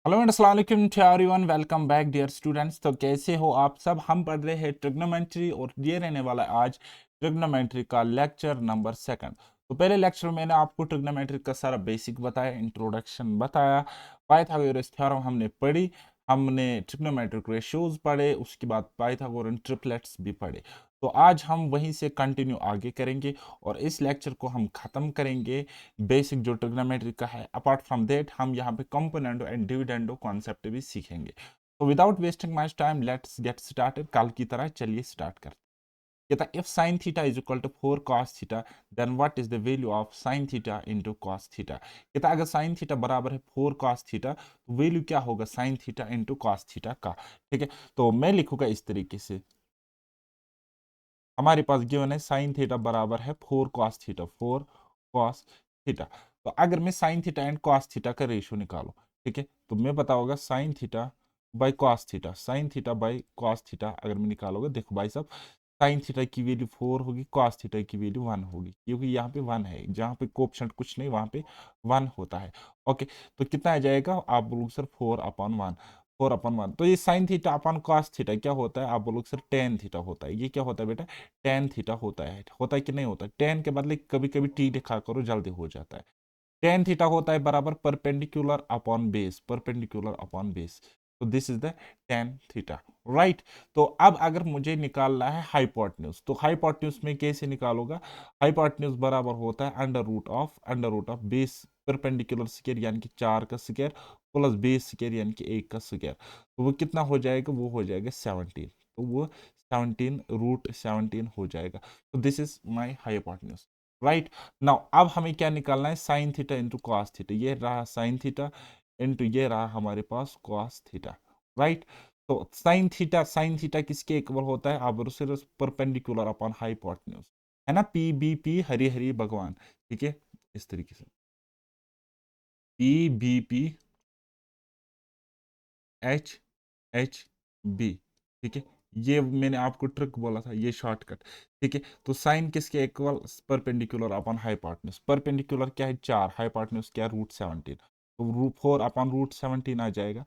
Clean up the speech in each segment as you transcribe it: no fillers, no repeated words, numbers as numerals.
Hello and अस्सलाम वालेकुम to everyone, welcome back dear students. तो कैसे हो आप सब? हम पढ़ रहे हैं ट्रिग्नोमेट्री और ये रहने वाला है आज ट्रिग्नोमेट्री का लेक्चर नंबर सेकंड। तो पहले लेक्चर में मैंने आपको ट्रिग्नोमेट्री का सारा बेसिक बताया, इंट्रोडक्शन बताया, पाइथागोरस थ्योरम हमने पढ़ी, हमने ट्रिग्नोमेट्रिक रेशियोज पढ़े, उसके बाद पाइथागोरन ट्रिपलेट्स भी पढ़े। तो आज हम वहीं से कंटिन्यू आगे करेंगे और इस लेक्चर को हम ख़त्म करेंगे बेसिक जो ट्रिग्नोमेट्री का है। अपार्ट फ्रॉम दैट हम यहाँ पे कंपोनेंडो एंड डिविडेंडो कॉन्सेप्ट भी सीखेंगे। तो without wasting much time let's get started. कल की तरह चलिए स्टार्ट करते हैं। कहता if sin theta is equal to 4 cos theta then what is the value of sin theta into cos theta. कहता अगर sin थीटा बराबर है 4 cos थीटा तो वैल्यू क्या होगा sin theta into cos theta का। ठीक है, तो मैं लिखूंगा इस तरीके से। हमारे पास गिवन है sin थीटा बराबर है 4 cos थीटा, 4 cos थीटा। तो अगर मैं sin theta and cos theta का रेशियो निकालूं, ठीक है, तो मैं पता होगा sin theta by cos theta, sin theta by cos theta अगर मैं निकालोगे, देखो भाई साहब, sin थीटा की वैल्यू 4 होगी, cos थीटा की वैल्यू 1 होगी, क्योंकि यहाँ पे 1 है, जहाँ पे कोएफिशिएंट कुछ नहीं वहां पे 1 होता है। ओके, तो कितना आ जाएगा? आप बोलोगे सर 4/1, 4/1। तो ये साइन थीटा अपन कॉस थीटा क्या होता है? आप बोलोगे सर टेन थीटा होता है। ये क्या होता है बेटा? टेन थीटा होता है कि नहीं होता है? टेन के बदले कभी कभी टी लिखा करो, जल्दी हो जाता है। टेन थीटा होता है बराबर perpendicular upon base, perpendicular upon base. तो this is the tan theta, right. तो अब अगर मुझे निकालना है हाइपोटेन्यूज, तो हाइपोटेन्यूज में कैसे निकालोगा? हाइपोटेन्यूज बराबर होता है under root of base perpendicular square यानी कि 4 का स्क्वायर प्लस बेस स्क्वायर यानी कि 1 का स्क्वायर। तो वो कितना हो जाएगा? वो हो जाएगा 17। तो वो 17√17 हो जाएगा। तो this is my hypotenuse, right. Now अब हमें क्या निकालना है? Sine theta into cos theta. ये रहा साइन थीटा इंटू ये रहा हमारे पास कॉस थीटा, राइट। तो साइन थीटा किसके इक्वल होता है? अब सिर्फ परपेंडिकुलर अपॉन हाइपोटेन्यूज, है ना। पी बी पी हरी हरी भगवान, ठीक है, इस तरीके से P B P H H B, ठीक है। ये मैंने आपको ट्रिक बोला था, ये शॉर्टकट, ठीक है। तो साइन किसके equal? Perpendicular upon hypotenuse. Perpendicular क्या है? 4, हाइपोटेन्यूज क्या है? √17। तो √4/√17 आ जाएगा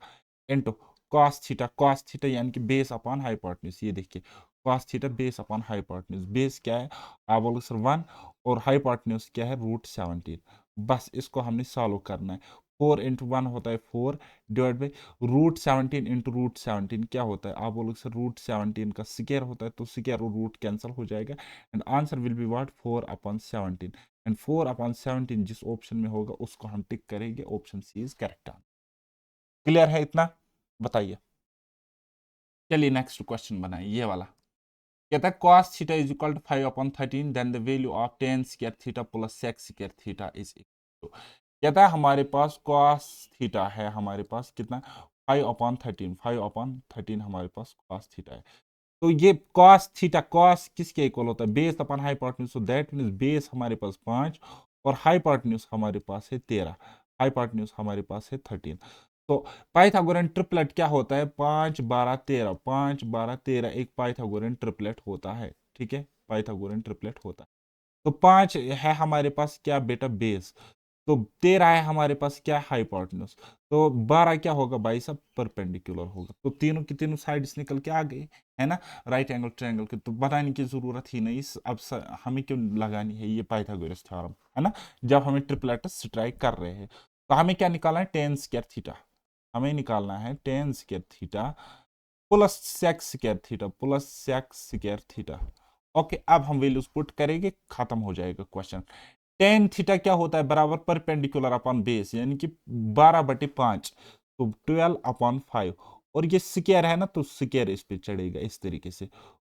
इनटू कॉस थीटा यानी कि बेस अपॉन हाइपोटेन्यूज। ये देखिए cos theta base upon hypotenuse, base क्या है? आप बोलो सर 1, और हाइपोटेन्यूज क्या है? √17। बस इसको हमने सॉल्व करना है। 4 × 1 होता है 4 डिवाइड बाई √17 इंटू √17 क्या होता है? आप बोलोगे सर √17 का स्क्वायर होता है, तो स्क्वायर और रूट कैंसिल हो जाएगा and answer will be what? 4/17। And 4/17 जिस ऑप्शन में होगा उसको हम टिक करेंगे, option C is correct. Clear है इतना? बताइए। चलिए नेक्स्ट क्वेश्चन बनाइए, ये वाला। कहता है cos theta is equal to 5/13 then the value of tan square theta plus sec square theta is equal to. कहता है हमारे पास cos थीटा है, हमारे पास कितना? 5/13, 5/13 हमारे पास cos थीटा है। तो ये cos थीटा, cos किसके इक्वल होता है? Base upon hypotenuse. So that means base हमारे पास 5 और हाइपोटेन्यूज हमारे पास है 13, हाइपोटेन्यूज हमारे पास है 13। तो पाइथागोरन ट्रिपलेट क्या होता है? 5 12 13, 5 12 13 एक पाइथागोरन ट्रिपलेट होता है, ठीक है, पाइथागोरन ट्रिपलेट होता है। तो 5 है हमारे पास क्या बेटा? बेस। तो 13 है हमारे पास क्या? हाइपोटेन्यूज। तो 12 क्या होगा भाई साहब? परपेंडिकुलर होगा। तो तीनों की तीनों साइड्स निकल के आ गई, है ना, राइट एंगल ट्रायंगल के। तो बताने की जरूरत ही नहीं, अब हमें क्यों लगानी है ये पाइथागोरस थ्योरम, है ना, जब हमें ट्रिपलेट्स स्ट्राइक कर रहे हैं। तो हमें क्या निकालना है? Tan square theta. हमें निकालना है tan square theta plus sec square theta, plus sec square theta. Okay, अब हम वैल्यूज पुट करेंगे, खत्म हो जाएगा क्वेश्चन। टेन थीटा क्या होता है? बराबर परपेंडिकुलर अपॉन बेस यानी कि 12/5, तो 12/5। और ये स्क्वायर है ना, तो स्क्वायर इस पे चढ़ेगा इस तरीके से,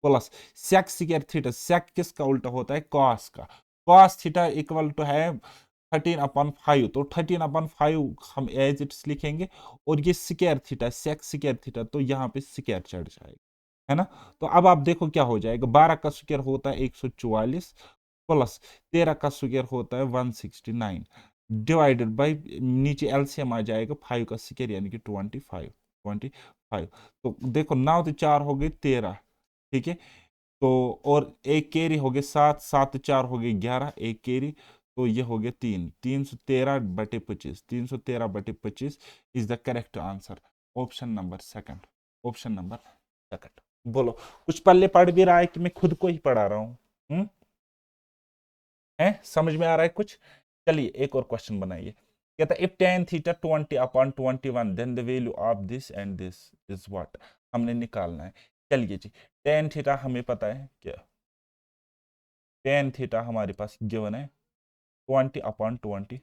प्लस सेक स्क्वायर थीटा। सेक किसका उल्टा होता है? कॉस का। कॉस थीटा इक्वल टू है 13/5, तो 13/5 हम एज इट्स लिखेंगे। और ये square theta, sec square theta, तो यहाँ पे स्क्वायर चढ़ जाएगा, है ना। तो अब आप देखो क्या हो जाएगा। 12 का स्क्वायर होता है 144 प्लस 13 का स्क्वायर होता है 169 डिवाइडेड बाई, नीचे एलसीएम आ जाएगा 5 का स्क्वायर यानी कि 25। तो देखो 9 तो 4 हो गए 13, ठीक है। तो और एक कैरी हो गए 7, 7 4 हो गए 11, एक कैरी। तो ये हो गया 313/25, 313/25 is the correct answer. Option number second, option number second. बोलो, कुछ पल्ले पढ़ भी रहा है कि मैं खुद को ही पढ़ा रहा हूं? है समझ में आ रहा है कुछ? चलिए एक और क्वेश्चन बनाइए। कहता है if tan theta 20/21 then the value of this and this is what. हमने निकालना है। चलिए जी, tan थीटा हमें पता है क्या, tan थीटा हमारे पास गिवन है 20/21।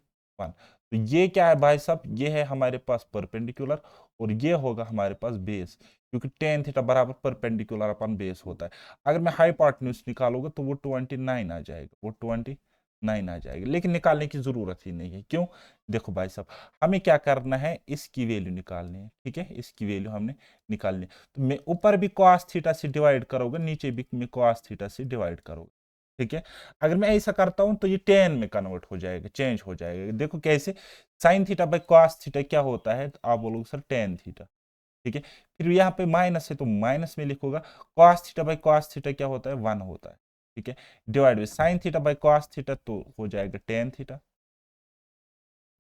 तो ये क्या है भाई साहब, ये है हमारे पास परपेंडिकुलर और ये होगा हमारे पास बेस, क्योंकि tan थीटा बराबर परपेंडिकुलर अपन बेस होता है। अगर मैं हाइपोटेन्यूज निकालूंगा तो वो 29 आ जाएगा, वो 29 आ जाएगा, लेकिन निकालने की जरूरत ही नहीं है। क्यों? देखो भाई साहब, हमें क्या करना है, इसकी वैल्यू निकालनी है। ठीक है, इसकी वैल्यू हमने निकालनी है। तो मैं ऊपर भी cos थीटा से डिवाइड करोगे, नीचे भी मैं cos थीटा से डिवाइड करोगे। ठीक है, अगर मैं ऐसा करता हूं तो ये tan में कन्वर्ट हो जाएगा, चेंज हो जाएगा। देखो कैसे, sign theta by cos theta क्या होता है, तो आप बोलोगे सर tan थीटा। ठीक है, फिर यहाँ पे माइनस है तो माइनस में लिखोगा। cos theta by cos theta क्या होता है, 1 होता है। ठीक है, divide by sine theta by cos theta तो हो जाएगा tan थीटा,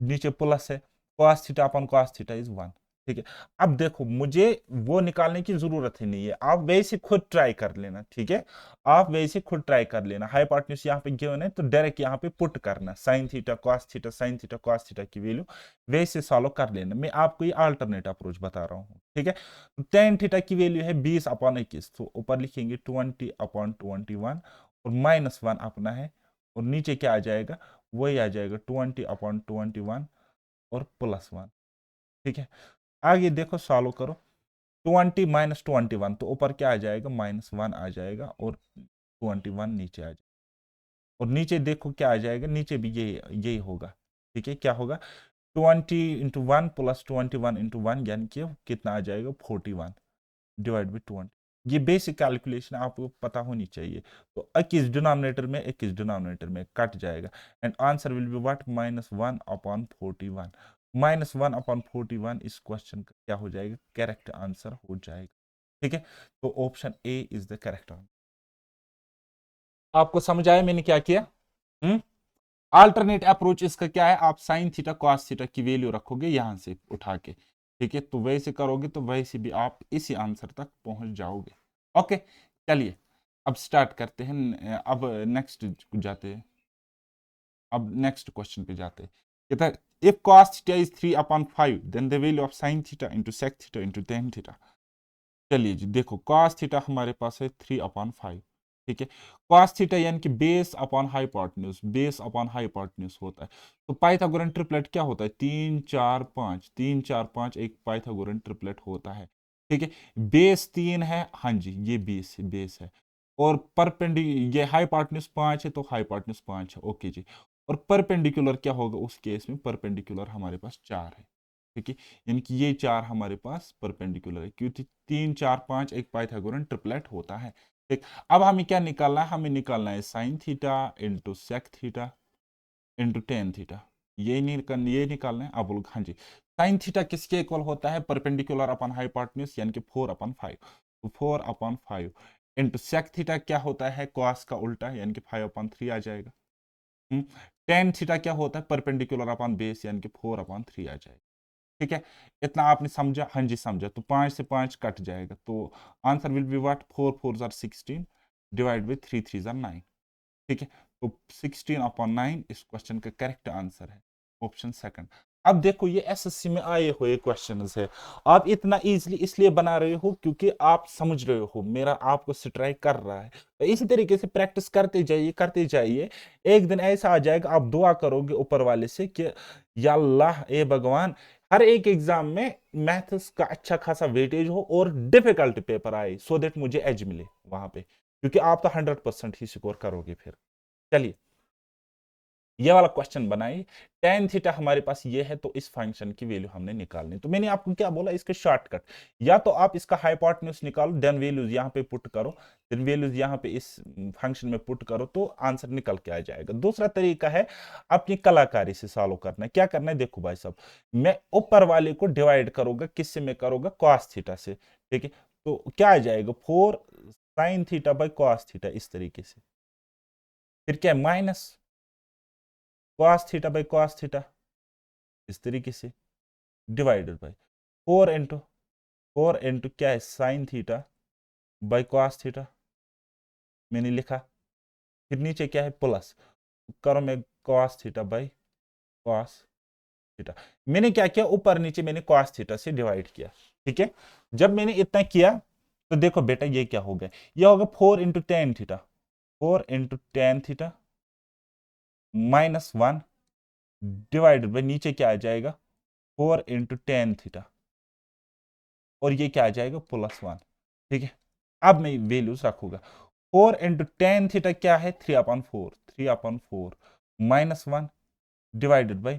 नीचे प्लस है, cos theta upon cos theta is 1। ठीक है, अब देखो मुझे वो निकालने की जरूरत ही नहीं है, आप वैसे खुद ट्राई कर लेना। ठीक है, आप वैसे खुद ट्राई कर लेना। हाइपोटेन्यूज यहाँ पे गिवन है तो डायरेक्ट यहाँ पे पुट करना, sine theta cos theta sine theta cos theta की वैल्यू वैसे सॉल्व कर लेना। मैं आपको ये अल्टरनेट अप्रोच बता रहा हूँ। ठीक है, tan थीटा की वैल्यू है 20/21, तो ऊपर लिखेंगे 20/21 और -1 अपना है, और नीचे क्या आ जाएगा, वही आ जाएगा 20/21 और +1। ठीक है, आगे देखो सॉल्व करो, 20 - 21 तो ऊपर क्या आ जाएगा, -1 आ जाएगा और 21 नीचे आ जाएगा, और नीचे देखो क्या आ जाएगा, नीचे भी यही यही होगा। ठीक है, क्या होगा, 20 × 1 + 21 × 1 यानी कि कितना आ जाएगा, 41 डिवाइड बाई 20। ये बेसिक कैलकुलेशन आपको पता होनी चाहिए। तो 21 डिनोमिनेटर में 21 डिनोमिनेटर में कट जाएगा, and answer will be what, -1/41। -1/41 इस क्वेश्चन का क्या हो जाएगा, करेक्ट आंसर हो जाएगा। ठीक है, तो option A is the correct answer. आपको समझ आया मैंने क्या किया? हम्म, अल्टरनेट अप्रोच इसका क्या है, आप साइन थीटा कॉस थीटा की वैल्यू रखोगे यहां से उठा के। ठीक है, तो वैसे करोगे तो वैसे भी आप इसी आंसर तक पहुंच जाओगे। ओके, चलिए अब स्टार्ट करते हैं, अब नेक्स्ट जाते हैं, अब नेक्स्ट क्वेश्चन पे जाते हैं। कहता है if cos theta is 3/5 then the value of sin theta into sec theta into tan theta. चलिए जी, देखो cos थीटा हमारे पास है 3/5। ठीक है, cos थीटा यानी कि base upon hypotenuse, base upon hypotenuse होता है। तो पाइथागोरन ट्रिपलेट क्या होता है, 3 4 5, 3 4 5 एक पाइथागोरन ट्रिपलेट होता है। ठीक है, बेस 3 है, हाँ जी ये बेस है, और परपेंडि ये हाइपोटेन्यूज 5 है तो हाइपोटेन्यूज 5 है। ओके जी, और परपेंडिकुलर क्या होगा उस केस में, परपेंडिकुलर हमारे पास 4 है। ठीक है, यानी कि ये 4 हमारे पास परपेंडिकुलर है, क्योंकि 3 4 5 एक पाइथागोरन ट्रिपलेट होता है। ठीक, अब हमें क्या निकालना है, हमें निकालना है sine theta into sec theta into tan theta. ये निकालना है। अब लोग हाँ जी, साइन थीटा किसके इक्वल होता है, परपेंडिकुलर अपन हाइपोटेन्यूज यानी कि 4/5, तो 4/5 इंटू सेक थीटा क्या होता है, कॉस का उल्टा यानी कि 5/3 आ जाएगा। टेन थीटा क्या होता है, परपेंडिकुलर अपन बेस यानी कि 4/3 आ जाएगा। ठीक है, इतना आपने समझा? हाँ जी समझा, तो 5 से 5 कट जाएगा, तो answer will be what, 4 4 are 16 divide by 3 3 are 9। ठीक है, तो 16/9 इस क्वेश्चन का करेक्ट आंसर है, ऑप्शन सेकंड। अब देखो ये एसएससी में आए हुए क्वेश्चंस है, आप इतना इजीली इसलिए बना रहे हो क्योंकि आप समझ रहे हो मेरा आपको स्ट्राइक कर रहा है। तो इसी तरीके से प्रैक्टिस करते जाइए करते जाइए, एक दिन ऐसा आ जाएगा आप दुआ करोगे ऊपर वाले से कि या अल्लाह ए भगवान, हर एक एग्जाम में मैथ्स का अच्छा खासा वेटेज हो और डिफिकल्ट पेपर आए, सो दैट मुझे एज मिले वहां पे, क्योंकि आप तो 100% ही स्कोर करोगे फिर। चलिए ये वाला क्वेश्चन बनाइए, tan थीटा हमारे पास ये है तो इस फंक्शन की वैल्यू हमने निकालनी। तो मैंने आपको क्या बोला, इसके शॉर्टकट, या तो आप इसका हाइपोटेन्यूज निकालो, देन वैल्यूज यहाँ पे पुट करो, देन वैल्यूज यहाँ पे इस फंक्शन में पुट करो तो आंसर निकल के आ जाएगा। दूसरा तरीका है अपनी कलाकारी से सॉल्व करना है। क्या करना है, देखो भाई साहब, मैं ऊपर वाले को डिवाइड करूंगा, किससे मैं करूंगा, cos थीटा से। ठीक है, तो क्या आ जाएगा, 4 sin theta by cos theta, इस तरीके से। फिर क्या है, minus cos theta by cos theta, इस तरीके से डिवाइडेड बाई 4 इंटू क्या है sine theta by cos theta, मैंने लिखा। फिर नीचे क्या है प्लस, करो मैं cos theta by cos theta, मैंने क्या किया ऊपर नीचे मैंने cos थीटा से डिवाइड किया। ठीक है, जब मैंने इतना किया तो देखो बेटा ये क्या हो गया, ये होगा 4 into 10 theta, 4 into 10 theta -1 divided by नीचे क्या आ जाएगा 4 इंटू 10 थीटा, और ये क्या आ जाएगा +1। ठीक है, अब मैं वैल्यूज रखूंगा। 4 इंटू 10 थीटा क्या है 3/4, 3/4 -1 डिवाइडेड बाई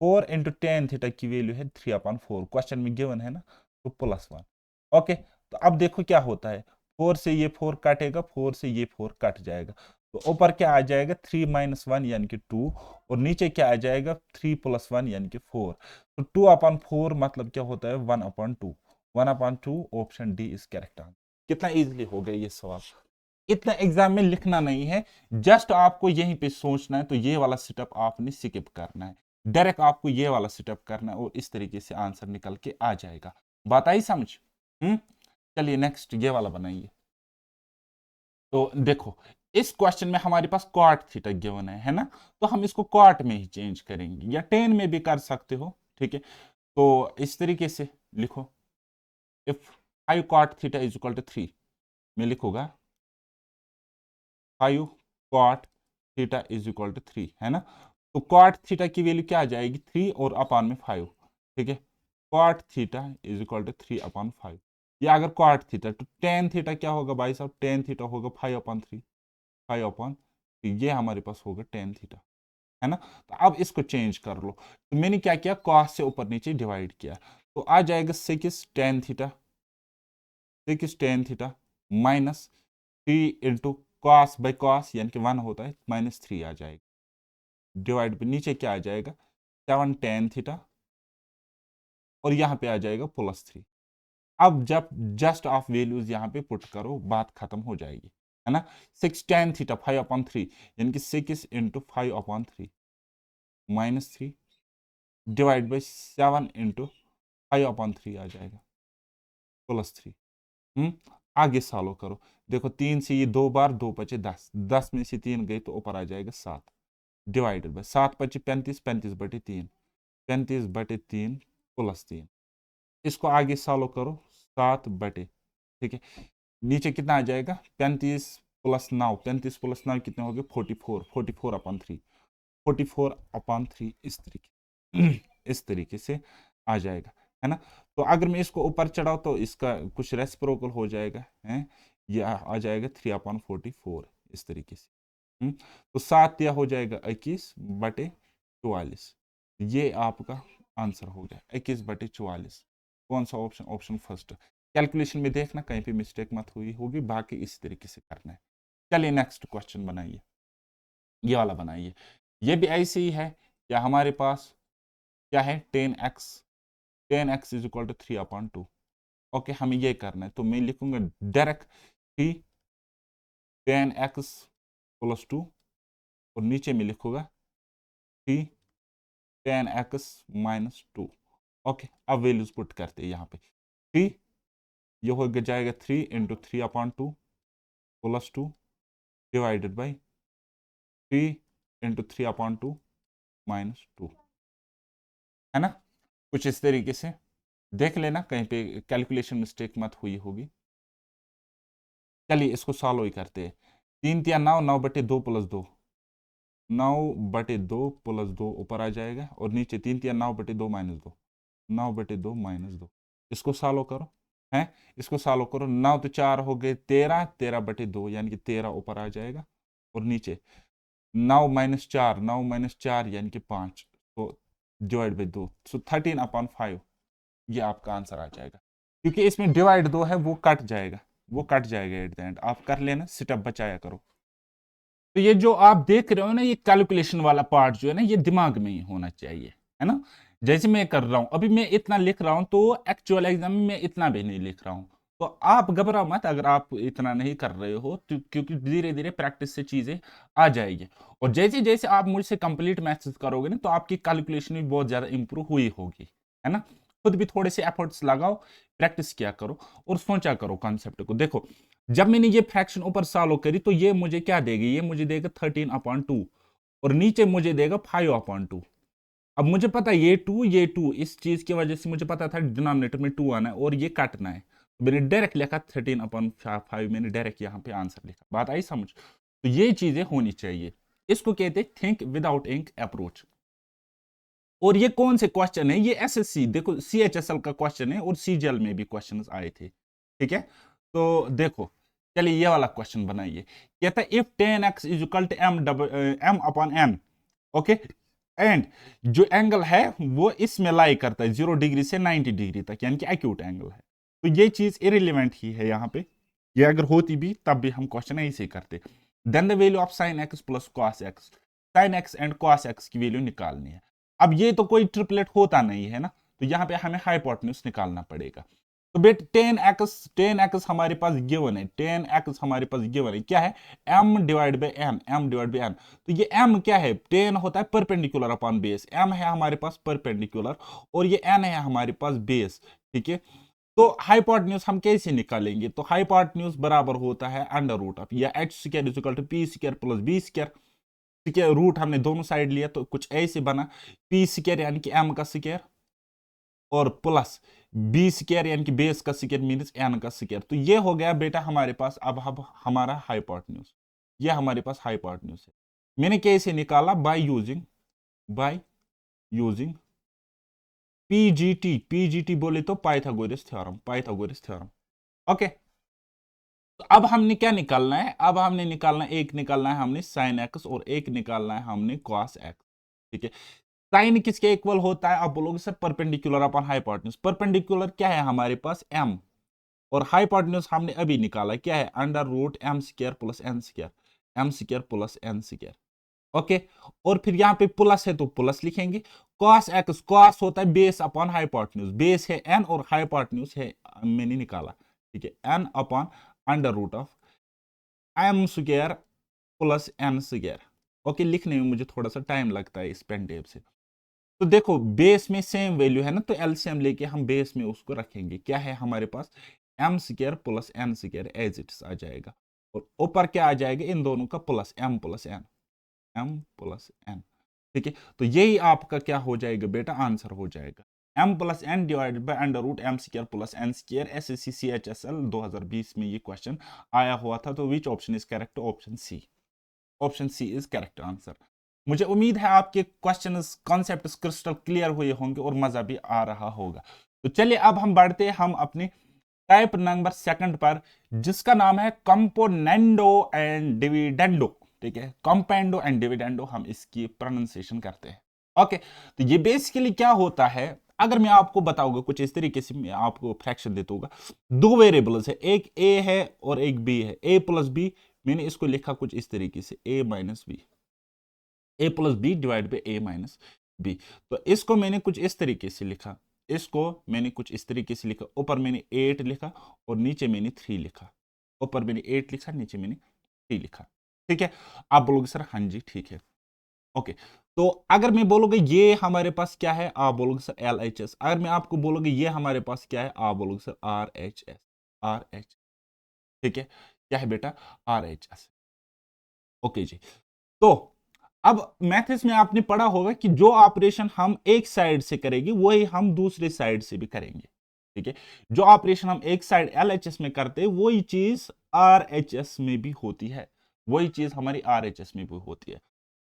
4 इंटू 10 थीटा की वैल्यू है 3/4, क्वेश्चन में गिवन है ना, तो +1। ओके, तो अब देखो क्या होता है, 4 से ये 4 काटेगा, 4 से ये 4 कट जाएगा, तो ऊपर क्या आ जाएगा 3 - 1 यानी कि 2, और नीचे क्या आ जाएगा 3 + 1 यानी कि 4, तो 2/4 मतलब क्या होता है 1/2, 1/2 option D is correct answer. कितना इजीली हो गया ये सवाल, इतना एग्जाम में लिखना नहीं है, जस्ट आपको यहीं पे सोचना है, तो ये वाला सेटअप आपने स्किप करना है, डायरेक्ट आपको ये वाला सेटअप करना है और इस तरीके से आंसर निकल के आ जाएगा। बात आई समझ? चलिए नेक्स्ट ये वाला बनाइए। तो देखो इस क्वेश्चन में हमारे पास cot थीटा गिवन है ना, तो हम इसको cot में ही चेंज करेंगे, या tan में भी कर सकते हो। ठीक है, तो इस तरीके से लिखो, if 5 cot theta is equal to 3, मैं लिखूंगा 5 cot theta is equal to 3, है ना, तो cot थीटा की वैल्यू क्या आ जाएगी 3 और अपान में 5। ठीक है, cot theta is equal to 3/5, या अगर cot थीटा तो tan थीटा क्या होगा भाई साहब, tan थीटा होगा 5/3, 5/3, ये हमारे पास होगा tan थीटा, है ना। तो अब इसको चेंज कर लो, तो मैंने क्या किया cos से ऊपर नीचे डिवाइड किया, तो आ जाएगा 6 tan theta, 6 tan theta minus 3 into cos by cos यानी कि 1 होता है -3 आ जाएगा, डिवाइड पे नीचे क्या आ जाएगा 7 tan थीटा, और यहाँ पे आ जाएगा +3। अब जब जस्ट ऑफ वैल्यूज यहाँ पे पुट करो बात खत्म हो जाएगी, है ना। 6 tan थीटा 5/3 यानी कि 6 इंटू 5/3 -3 डिवाइड बाई 7 इंटू 5/3 आ जाएगा +3। आगे सॉल्व करो, देखो 3 से ये 2 बार 2 बचे 10, 10 में से 3 गए तो ऊपर आ जाएगा 7 डिवाइडेड बाई 7 बचे 35, 35/3, 35/3 +3, इसको आगे सॉल्व करो 7 बटे, ठीक है, नीचे कितना आ जाएगा 35 + 9, 35 + 9 कितने हो गए 44, 44/3, 44/3 इस तरीके से आ जाएगा, है ना। तो अगर मैं इसको ऊपर चढ़ाऊं तो इसका कुछ रेसिप्रोकल हो जाएगा, है, ये आ जाएगा 3/44 इस तरीके से। तो 7 या हो जाएगा 21/44, ये आपका आंसर हो गया 21/44। कौन सा ऑप्शन, ऑप्शन फर्स्ट। कैलकुलेशन में देखना कहीं पे मिस्टेक मत हुई होगी, बाकी इस तरीके से करना है। चलिए नेक्स्ट क्वेश्चन बनाइए, ये वाला बनाइए, ये भी ऐसे ही है, या हमारे पास क्या है 10x, 10x is equal to 3/2। Okay, हमें ये करना है, तो मैं लिखूंगा डायरेक्ट 3 10x + 2, और नीचे में लिखूंगा 3 10x - 2। ओके, अब वैल्यूज पुट करते हैं यहाँ पे, 3 ये हो जाएगा 3 इंटू 3/2 + 2 डिवाइडेड बाई 3 इंटू 3/2 -2, है ना। कुछ इस तरीके से देख लेना कहीं पे कैलकुलेशन मिस्टेक मत हुई होगी। चलिए इसको सॉल्व ही करते हैं, 3 × 9, 9/2 + 2, 9/2 + 2 ऊपर आ जाएगा, और नीचे 3 × 9/2 - 2, 9/2 - 2, इसको सॉल्व करो, है, इसको सॉल्व करो, 9 तो 4 हो गए 13, 13/2 यानी कि 13 ऊपर आ जाएगा, और नीचे 9 - 4, 9 - 4 यानी कि 5, तो डिवाइड बाई 2, सो 13/5 ये आपका आंसर आ जाएगा, क्योंकि इसमें डिवाइड 2 है वो कट जाएगा, वो कट जाएगा एट द एंड, आप कर लेना, स्टेप बचाया करो। तो ये जो आप देख रहे हो ना, ये कैलकुलेशन वाला पार्ट जो है ना, ये दिमाग में ही होना चाहिए, है ना। जैसे मैं कर रहा हूं, अभी मैं इतना लिख रहा हूं, तो एक्चुअल एग्जाम में मैं इतना भी नहीं लिख रहा हूं, तो आप घबराओ मत अगर आप इतना नहीं कर रहे हो, तो क्योंकि धीरे धीरे प्रैक्टिस से चीजें आ जाएगी। और जैसे जैसे आप मुझसे कंप्लीट मैथ्स करोगे ना, तो आपकी कैलकुलेशन भी बहुत ज्यादा इंप्रूव हुई होगी, है ना। खुद भी थोड़े से एफर्ट्स लगाओ, प्रैक्टिस किया करो और सोचा करो कॉन्सेप्ट को। देखो, जब मैंने ये फ्रैक्शन ऊपर सॉल्व करी तो ये मुझे क्या देगी, ये मुझे देगा 13/2 और नीचे मुझे देगा 5/2। अब मुझे पता है ये टू इस चीज की वजह से मुझे पता था डिनोमिनेटर में 2 आना है और ये काटना है, तो मैंने डायरेक्ट लिखा 13/5, मैंने डायरेक्ट यहाँ पे आंसर लिखा। बात आई समझ? तो ये चीजें होनी चाहिए, इसको कहते हैं थिंक विदाउट इंक अप्रोच। और ये कौन से क्वेश्चन है, ये एसएससी, देखो सीएचएसएल का क्वेश्चन है और सीजीएल में भी क्वेश्चन आए थे, ठीक है। तो देखो, चलिए ये वाला क्वेश्चन बनाइए। कहता है if 10x is equal to m/n, okay, and जो एंगल है वो इसमें लाई करता है 0 डिग्री से 90 डिग्री तक, यानी कि एक्यूट एंगल है। तो ये चीज इरिलेवेंट ही है यहाँ पे, ये अगर होती भी तब भी हम क्वेश्चन ऐसे करते। Then the value of sin x plus cos x, sin x and cos x की वैल्यू निकालनी है। अब ये तो कोई ट्रिपलेट होता नहीं है ना, तो यहाँ पे हमें हाइपोटेन्यूज निकालना पड़ेगा। तो बेट 10x हमारे पास गिवन है, 10x हमारे पास गिवन है, क्या है, m/n। तो ये m क्या है, 10 होता है परपेंडिकुलर अपॉन बेस, m है हमारे पास परपेंडिकुलर और ये n है हमारे पास बेस, ठीक है। तो हाइपोटेन्यूज हम कैसे निकालेंगे, तो हाइपोटेन्यूज बराबर होता है अंडर रूट ऑफ, या h² is equal to p² plus b², ठीक है। रूट हमने दोनों साइड लिया तो कुछ ऐसे बना, p² यानी कि m का स्क्वायर और प्लस b² यानी कि बेस का स्क्वायर मींस n का स्क्वायर। तो ये हो गया बेटा हमारे पास अब हमारा हाइपोटेन्यूज, ये हमारे पास हाइपोटेन्यूज है। मैंने कैसे निकाला, बाय यूजिंग पीजीटी बोले तो पाइथागोरस थ्योरम। ओके, तो अब हमने क्या निकालना है, अब हमने निकालना है, एक निकालना है हमने साइन एक्स और एक निकालना है हमने कॉस एक्स, ठीक है। साइन किसके इक्वल होता है, आप बोलोगे sir perpendicular upon hypotenuse. Perpendicular क्या है हमारे पास m, और हाइपोटेन्यूज हमने अभी निकाला, क्या है, under root m² plus n² plus n², okay. और फिर यहाँ पे प्लस है तो प्लस लिखेंगे। cos x, cos होता है बेस अपॉन हाइपोटेन्यूज, बेस है n और हाइपोटेन्यूज है मैंने निकाला, ठीक है, n upon under root of m² plus n²। Okay, लिखने में मुझे थोड़ा सा टाइम लगता है इस पेन टेप से। तो देखो बेस में सेम वैल्यू है ना, तो एलसीएम लेके हम बेस में उसको रखेंगे, क्या है हमारे पास m² plus n² as it आ जाएगा, और ऊपर क्या आ जाएगा, इन दोनों का प्लस m+n, ठीक है। तो यही आपका क्या हो जाएगा बेटा, आंसर हो जाएगा m+n divided by under root m² plus n²। SSC CHSL 2020 में ये क्वेश्चन आया हुआ था। तो which option is correct, option C is correct answer. मुझे उम्मीद है आपके क्वेश्चंस कॉन्सेप्ट्स क्रिस्टल क्लियर हुए होंगे और मजा भी आ रहा होगा। तो चलिए अब हम बढ़ते हैं हम अपने टाइप नंबर सेकंड पर, जिसका नाम है कंपोनेंडो एंड डिविडेंडो, ठीक है, कंपेंडो एंड डिविडेंडो हम इसकी प्रोनाउंसिएशन करते हैं। ओके, तो ये बेसिकली क्या होता है, अगर मैं आपको बताऊंगा कुछ इस तरीके से, मैं आपको फ्रैक्शन देता हूँ, दो वेरिएबल्स है, एक a है और एक b है, a प्लस b, मैंने इसको लिखा कुछ इस तरीके से a plus B divide by a minus B. तो इसको मैंने कुछ इस तरीके से लिखा, इसको मैंने कुछ इस तरीके से लिखा, ऊपर मैंने 8 लिखा और नीचे मैंने 3 लिखा, ऊपर मैंने 8 लिखा, नीचे मैंने 3 लिखा, ठीक है। आप बोलोगे सर हाँ जी ठीक है, ओके। तो अगर मैं बोलोगे ये हमारे पास क्या है, आप बोलोगे सर LHS। अगर मैं आपको बोलोगे ये हमारे पास क्या है, आप बोलोगे सर RH, ठीक है, क्या है बेटा, RH, ओके जी। तो अब मैथ्स में आपने पढ़ा होगा कि जो ऑपरेशन हम एक साइड से करेंगे वही हम दूसरे साइड से भी करेंगे, ठीक है। जो ऑपरेशन हम एक साइड LHS में करते हैं वही चीज RHS में भी होती है, वही चीज हमारी RHS में भी होती है।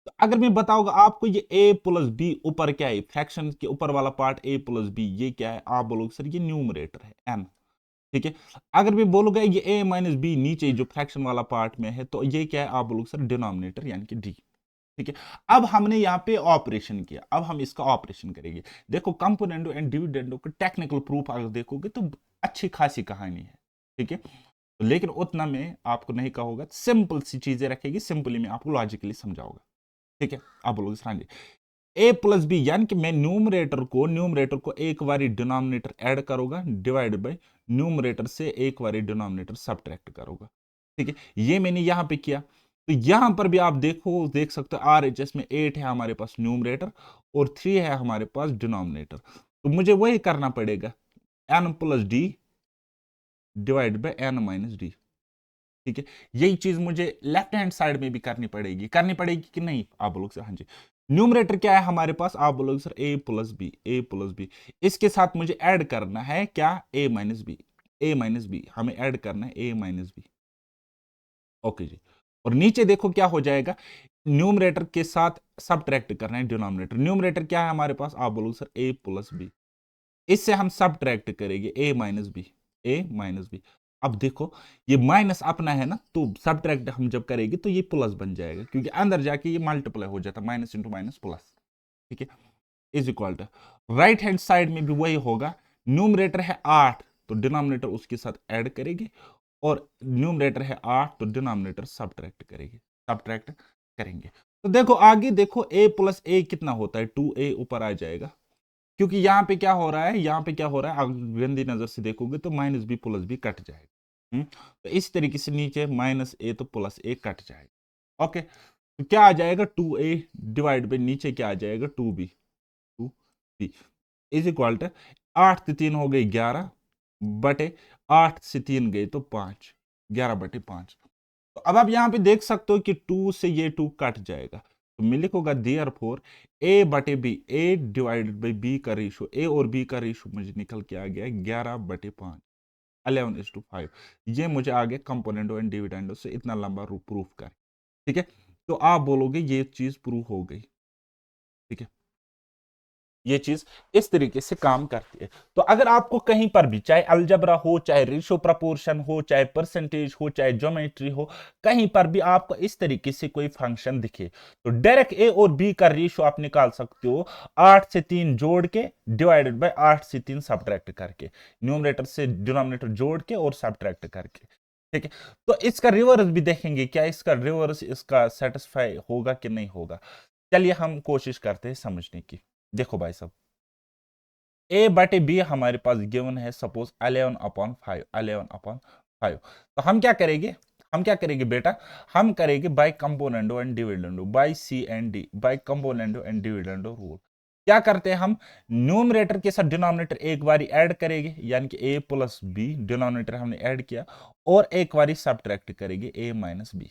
तो अगर मैं बताऊंगा आपको ये a प्लस बी ऊपर क्या है, फ्रैक्शन के ऊपर वाला पार्ट a प्लस बी, ये क्या है, आप बोलोगे सर ये न्यूमरेटर है n, ठीक है। अगर मैं बोलूंगा ये a माइनस बी नीचे जो फ्रैक्शन वाला पार्ट में है, तो ये क्या है, आप बोलोगे सर डिनोमिनेटर यानी कि d, ठीक है। अब हमने यहाँ पे ऑपरेशन किया, अब हम इसका ऑपरेशन करेंगे। देखो कंपोनेंडो एंड डिविडेंडो का टेक्निकल प्रूफ अगर देखोगे तो अच्छी खासी कहानी है, ठीक है। तो लेकिन उतना मैं आपको नहीं कहूंगा, सिंपल सी चीजें रखेगी, सिंपली मैं आपको लॉजिकली समझाऊंगा, ठीक है। आप बोलोगे हाँ जी। ए प्लस बी, यानी कि मैं न्यूमरेटर को एक बारी डिनोमिनेटर ऐड करूंगा डिवाइड बाय न्यूमरेटर से एक बारी डिनोमिनेटर सब्ट्रैक्ट करूंगा। ठीक है, ये मैंने यहां पे किया। तो यहां पर भी आप देख सकते हो RHS में 8 है हमारे पास न्यूमरेटर और 3 है हमारे पास डिनोमिनेटर। तो मुझे वही करना पड़ेगा, n plus D divide by n minus D. ठीक है, यही चीज मुझे लेफ्ट हैंड साइड में भी करनी पड़ेगी कि नहीं, आप बोलोगे हाँ जी। न्यूमरेटर क्या है हमारे पास, आप बोलोगे सर a प्लस बी। इसके साथ मुझे ऐड करना है क्या, a माइनस बी हमें ऐड करना है a-b। ओके जी, और नीचे देखो क्या हो जाएगा, न्यूमरेटर के साथ सब्ट्रैक्ट करना है डिनोमिनेटर। न्यूमरेटर क्या है हमारे पास, आप बोलोगे सर a+b, इससे हम सब्ट्रैक्ट करेंगे a-b। अब देखो ये माइनस अपना है ना, तो सब्ट्रैक्ट हम जब करेंगे तो ये प्लस बन जाएगा, क्योंकि अंदर जाके ये मल्टीप्लाई हो जाता है, माइनस इंटू माइनस प्लस। ठीक है, is equal to right hand side में भी वही होगा। न्यूमरेटर है 8 तो डिनोमिनेटर उसके साथ ऐड करेंगे, और न्यूमरेटर है 8 तो डिनोमिनेटर सब्ट्रैक्ट करेंगे। तो देखो आगे देखो, a प्लस a कितना होता है, 2a ऊपर आ जाएगा, क्योंकि यहां पे क्या हो रहा है, आप गंदी नजर से देखोगे तो minus B plus B cut जाएगा। तो इस तरीके से नीचे माइनस ए तो प्लस ए कट जाएगा। ओके, तो क्या आ जाएगा, 2a डिवाइड बाई नीचे क्या आ जाएगा, 2b इज इक्वल टू 8 से 3 हो गई 11 बटे 8 से 3 गए तो 5, 11/5। तो अब आप यहां पे देख सकते हो कि 2 से ये 2 कट जाएगा, तो मैं लिखूंगा therefore a/b, a divided by b का रेशो, a और b का रेशो मुझे निकल के आ गया 11/5, 11:5। ये मुझे आ गया कंपोनेंडो एंड डिविडेंडो से इतना लंबा प्रूफ कर। ठीक है, तो आप बोलोगे ये चीज प्रूफ हो गई। ठीक है, ये चीज इस तरीके से काम करती है। तो अगर आपको कहीं पर भी, चाहे अलजबरा हो, चाहे रेशो प्रपोर्शन हो, चाहे परसेंटेज हो, चाहे ज्योमेट्री हो, कहीं पर भी आपको इस तरीके से कोई फंक्शन दिखे, तो डायरेक्ट ए और बी का रेशो आप निकाल सकते हो 8 से 3 जोड़ के डिवाइडेड बाय 8 से 3 सब्ट्रैक्ट करके, न्यूमरेटर से डिनोमिनेटर जोड़ के और सब्ट्रैक्ट करके। ठीक है, तो इसका रिवर्स भी देखेंगे, क्या इसका रिवर्स इसका सेटिस्फाई होगा कि नहीं होगा। चलिए हम कोशिश करते हैं समझने की। देखो भाई साहब, a/b हमारे पास गिवन है सपोज 11/5। तो हम क्या करेंगे बेटा, हम करेंगे by componendo and dividendo, by C and D, by componendo and dividendo rule. क्या करते हैं हम, न्यूमरेटर के साथ डिनोमिनेटर एक बारी ऐड करेंगे, यानी कि a+b डिनोमिनेटर हमने ऐड किया, और एक बारी सब्ट्रैक्ट करेंगे a-b।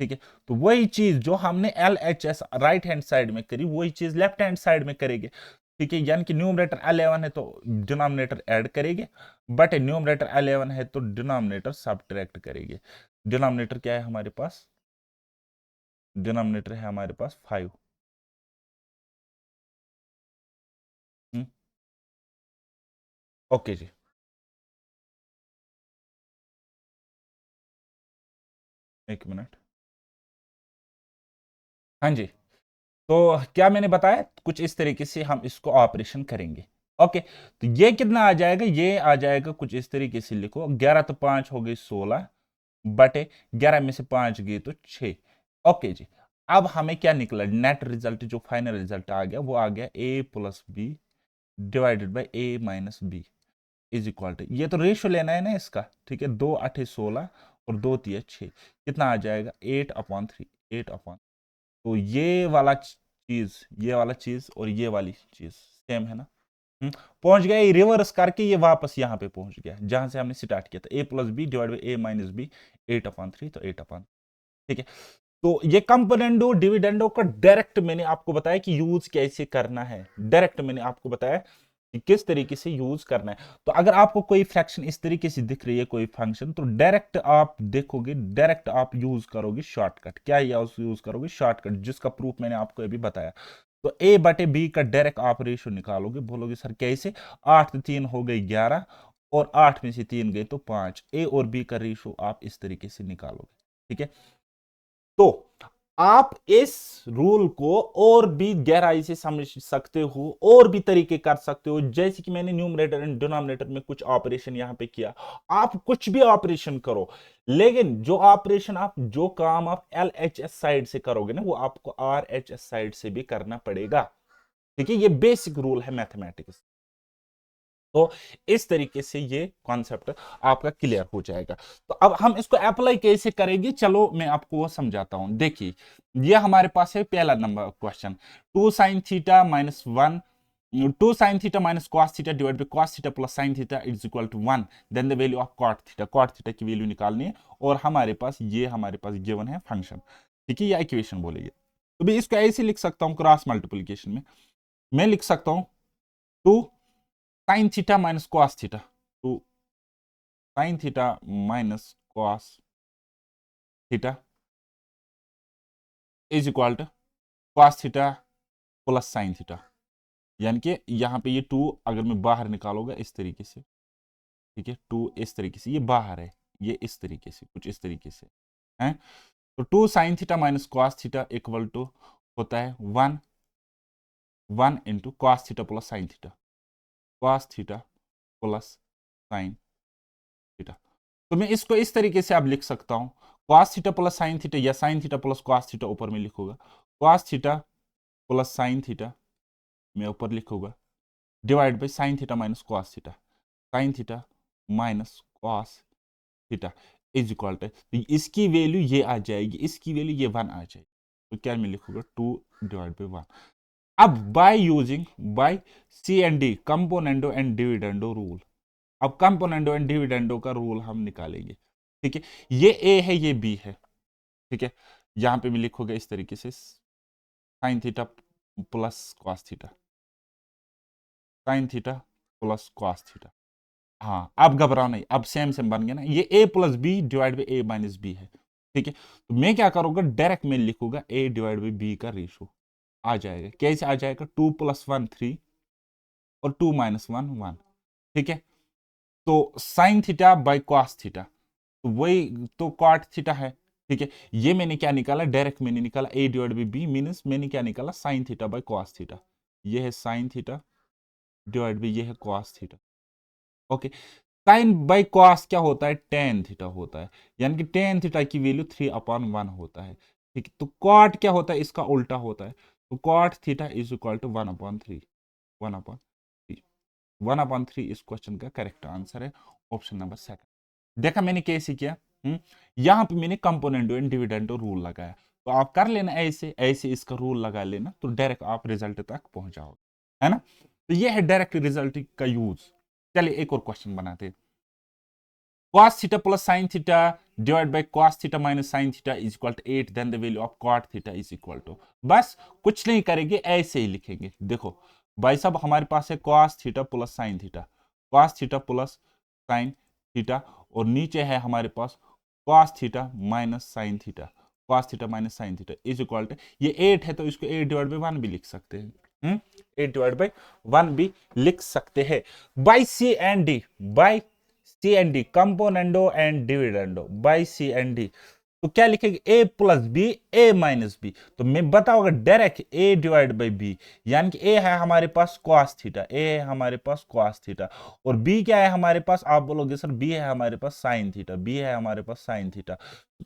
ठीक है, तो वही चीज जो हमने LHS राइट हैंड साइड में करी, वही चीज लेफ्ट हैंड साइड में करेंगे। ठीक है, यानी कि न्यूमरेटर 11 है तो डिनोमिनेटर ऐड करेंगे, बट न्यूमरेटर 11 है तो डिनोमिनेटर सब्ट्रैक्ट करेंगे। डिनोमिनेटर क्या है हमारे पास, डिनोमिनेटर है हमारे पास 5। ओके जी, एक मिनट, हाँ जी। तो क्या मैंने बताया, कुछ इस तरीके से हम इसको ऑपरेशन करेंगे। ओके, तो ये कितना आ जाएगा, ये आ जाएगा कुछ इस तरीके से, लिखो 11 तो 5 हो गई 16 बटे 11 में से 5 गए तो 6। ओके जी, अब हमें क्या निकला, नेट रिजल्ट जो फाइनल रिजल्ट आ गया वो आ गया a+b divided by a-b is equal to, ये तो रेशियो लेना है ना इसका। ठीक है, 2 8 16 और 2 3 6, कितना आ जाएगा 8/3, 8/। तो ये वाला चीज और ये वाली चीज सेम है ना। पहुंच गया, ये रिवर्स करके ये वापस यहां पे पहुंच गया जहां से हमने स्टार्ट किया था, a+b डिवाइड बाई a-b 8/3, तो 8/। ठीक है, तो ये कंपोनेंडो डिविडेंडो का डायरेक्ट मैंने आपको बताया कि यूज कैसे करना है, डायरेक्ट मैंने आपको बताया कि किस तरीके से यूज करना है। तो अगर आपको कोई फ्रैक्शन इस तरीके से दिख रही है, कोई फंक्शन, तो डायरेक्ट आप देखोगे, डायरेक्ट आप यूज करोगे शॉर्टकट। क्या यूज करोगे, शॉर्टकट, जिसका प्रूफ मैंने आपको अभी बताया। तो a/b का डायरेक्ट आप रेशियो निकालोगे, बोलोगे सर कैसे, 8 से 3 हो गई 11 और 8 में से 3 गए तो 5, a और b का रेशियो आप इस तरीके से निकालोगे। ठीक है, तो आप इस रूल को और भी गहराई से समझ सकते हो, और भी तरीके कर सकते हो, जैसे कि मैंने न्यूमरेटर एंड डिनोमिनेटर में कुछ ऑपरेशन यहां पे किया। आप कुछ भी ऑपरेशन करो, लेकिन जो काम आप LHS साइड से करोगे ना, वो आपको RHS साइड से भी करना पड़ेगा। ठीक है, ये बेसिक रूल है मैथमेटिक्स। तो इस तरीके से ये कॉन्सेप्ट आपका क्लियर हो जाएगा। तो अब हम इसको अप्लाई कैसे करेंगे, चलो मैं आपको वो समझाता हूं। देखिए, ये हमारे पास है पहला number question, 2 sin θ - 1, 2 sin θ - cos θ divide by cos θ plus sin θ is equal to 1, then the value of cot θ की वैल्यू निकालनी है। और हमारे पास गिवन है फंक्शन, ठीक है, या इक्वेशन बोलेंगे। तो मैं इसको ऐसे लिख सकता हूं क्रॉस मल्टीप्लीकेशन में, मैं लिख सकता हूं 2 sin θ - cos θ, 2 sin θ - cos θ is equal to cos θ plus sin θ। यानी कि यहां पे ये 2 अगर मैं बाहर निकालूंगा इस तरीके से, ठीक है, 2 इस तरीके से, ये बाहर है, ये इस तरीके से, कुछ इस तरीके से है। तो 2 sin θ - cos θ इक्वल टू होता है 1 into cos θ plus sin θ, cos θ plus sin θ। तो मैं इसको इस तरीके से अब लिख सकता हूं, cos θ प्लस sin θ या sin θ प्लस cos θ ऊपर में लिखूंगा, cos θ प्लस sin θ मैं ऊपर लिखूंगा, divide by sin θ minus cos θ, sin θ minus cos θ is equal to, तो इसकी वैल्यू ये आ जाएगी, इसकी वैल्यू ये 1 आ जाएगी। तो क्या मैं लिखूंगा 2 डिवाइड बाई 1। अब by C and D, componendo and dividendo rule, अब कंपोनेंडो एंड डिविडेंडो का रूल हम निकालेंगे। ठीक है, ये ए है, ये बी है, ठीक है, यहां पे मैं लिखूंगा इस तरीके से sine theta plus cos theta, sine theta plus cos theta. हाँ, अब घबराओ नहीं, अब सेम सेम बन गया ना, ये A plus B divide by A minus B है। ठीक है, तो मैं क्या करूंगा, डायरेक्ट में लिखूंगा ए डिवाइड बाई बी का रेशो आ जाएगा। कैसे आ जाएगा, 2 + 1 3 और 2 - 1 1। ठीक है, तो sine theta by cos theta, तो वही तो कॉट थीटा है। ठीक है, ये मैंने क्या निकाला, डायरेक्ट मैंने निकाला A divide by B, means मैंने क्या निकाला, sine theta by cos theta. ये है साइन थीटा डिवाइड बाई ये है cos theta. Okay, sine by cos क्या होता है, टेन थीटा होता है, यानी कि टेन थीटा की वैल्यू 3/1 होता है। ठीक है, तो कॉट क्या होता है, इसका उल्टा होता है, तो cot theta is equal to 1/3, 1/3, 1/3 इस क्वेश्चन का करेक्ट आंसर है, ऑप्शन नंबर सेकंड। देखा मैंने कैसे किया, यहां पे मैंने कंपोनेंडो एंड डिविडेंडो रूल लगाया। तो आप कर लेना ऐसे ऐसे, इसका रूल लगा लेना, तो डायरेक्ट आप रिजल्ट तक पहुंच जाओगे, है ना। तो ये है डायरेक्ट रिजल्ट का यूज। चलिए एक और क्वेश्चन बनाते हैं, cos theta plus sin theta divided by cos theta minus sin theta is equal to 8, then the value of cot theta is equal to, बस कुछ नहीं करेंगे, ऐसे ही लिखेंगे। देखो भाई साहब, हमारे पास है cos theta plus sin theta, cos theta plus sin theta, और नीचे है हमारे पास cos theta minus sin theta, cos theta minus sin theta is equal to, ये 8 है तो इसको 8 डिवाइड बाई 1 भी लिख सकते हैं, 8 डिवाइड बाई 1 भी लिख सकते हैं। By C and D, by C and D, componendo and dividendo, by C and D, तो क्या लिखेंगे, A plus B, A minus B. तो मैं बताऊंगा direct A divide by B, यानी कि ए है हमारे पास cos थीटा, ए है हमारे पास cos थीटा, और बी क्या है हमारे पास, आप बोलोगे सर बी है हमारे पास sin थीटा, बी है हमारे पास sin theta.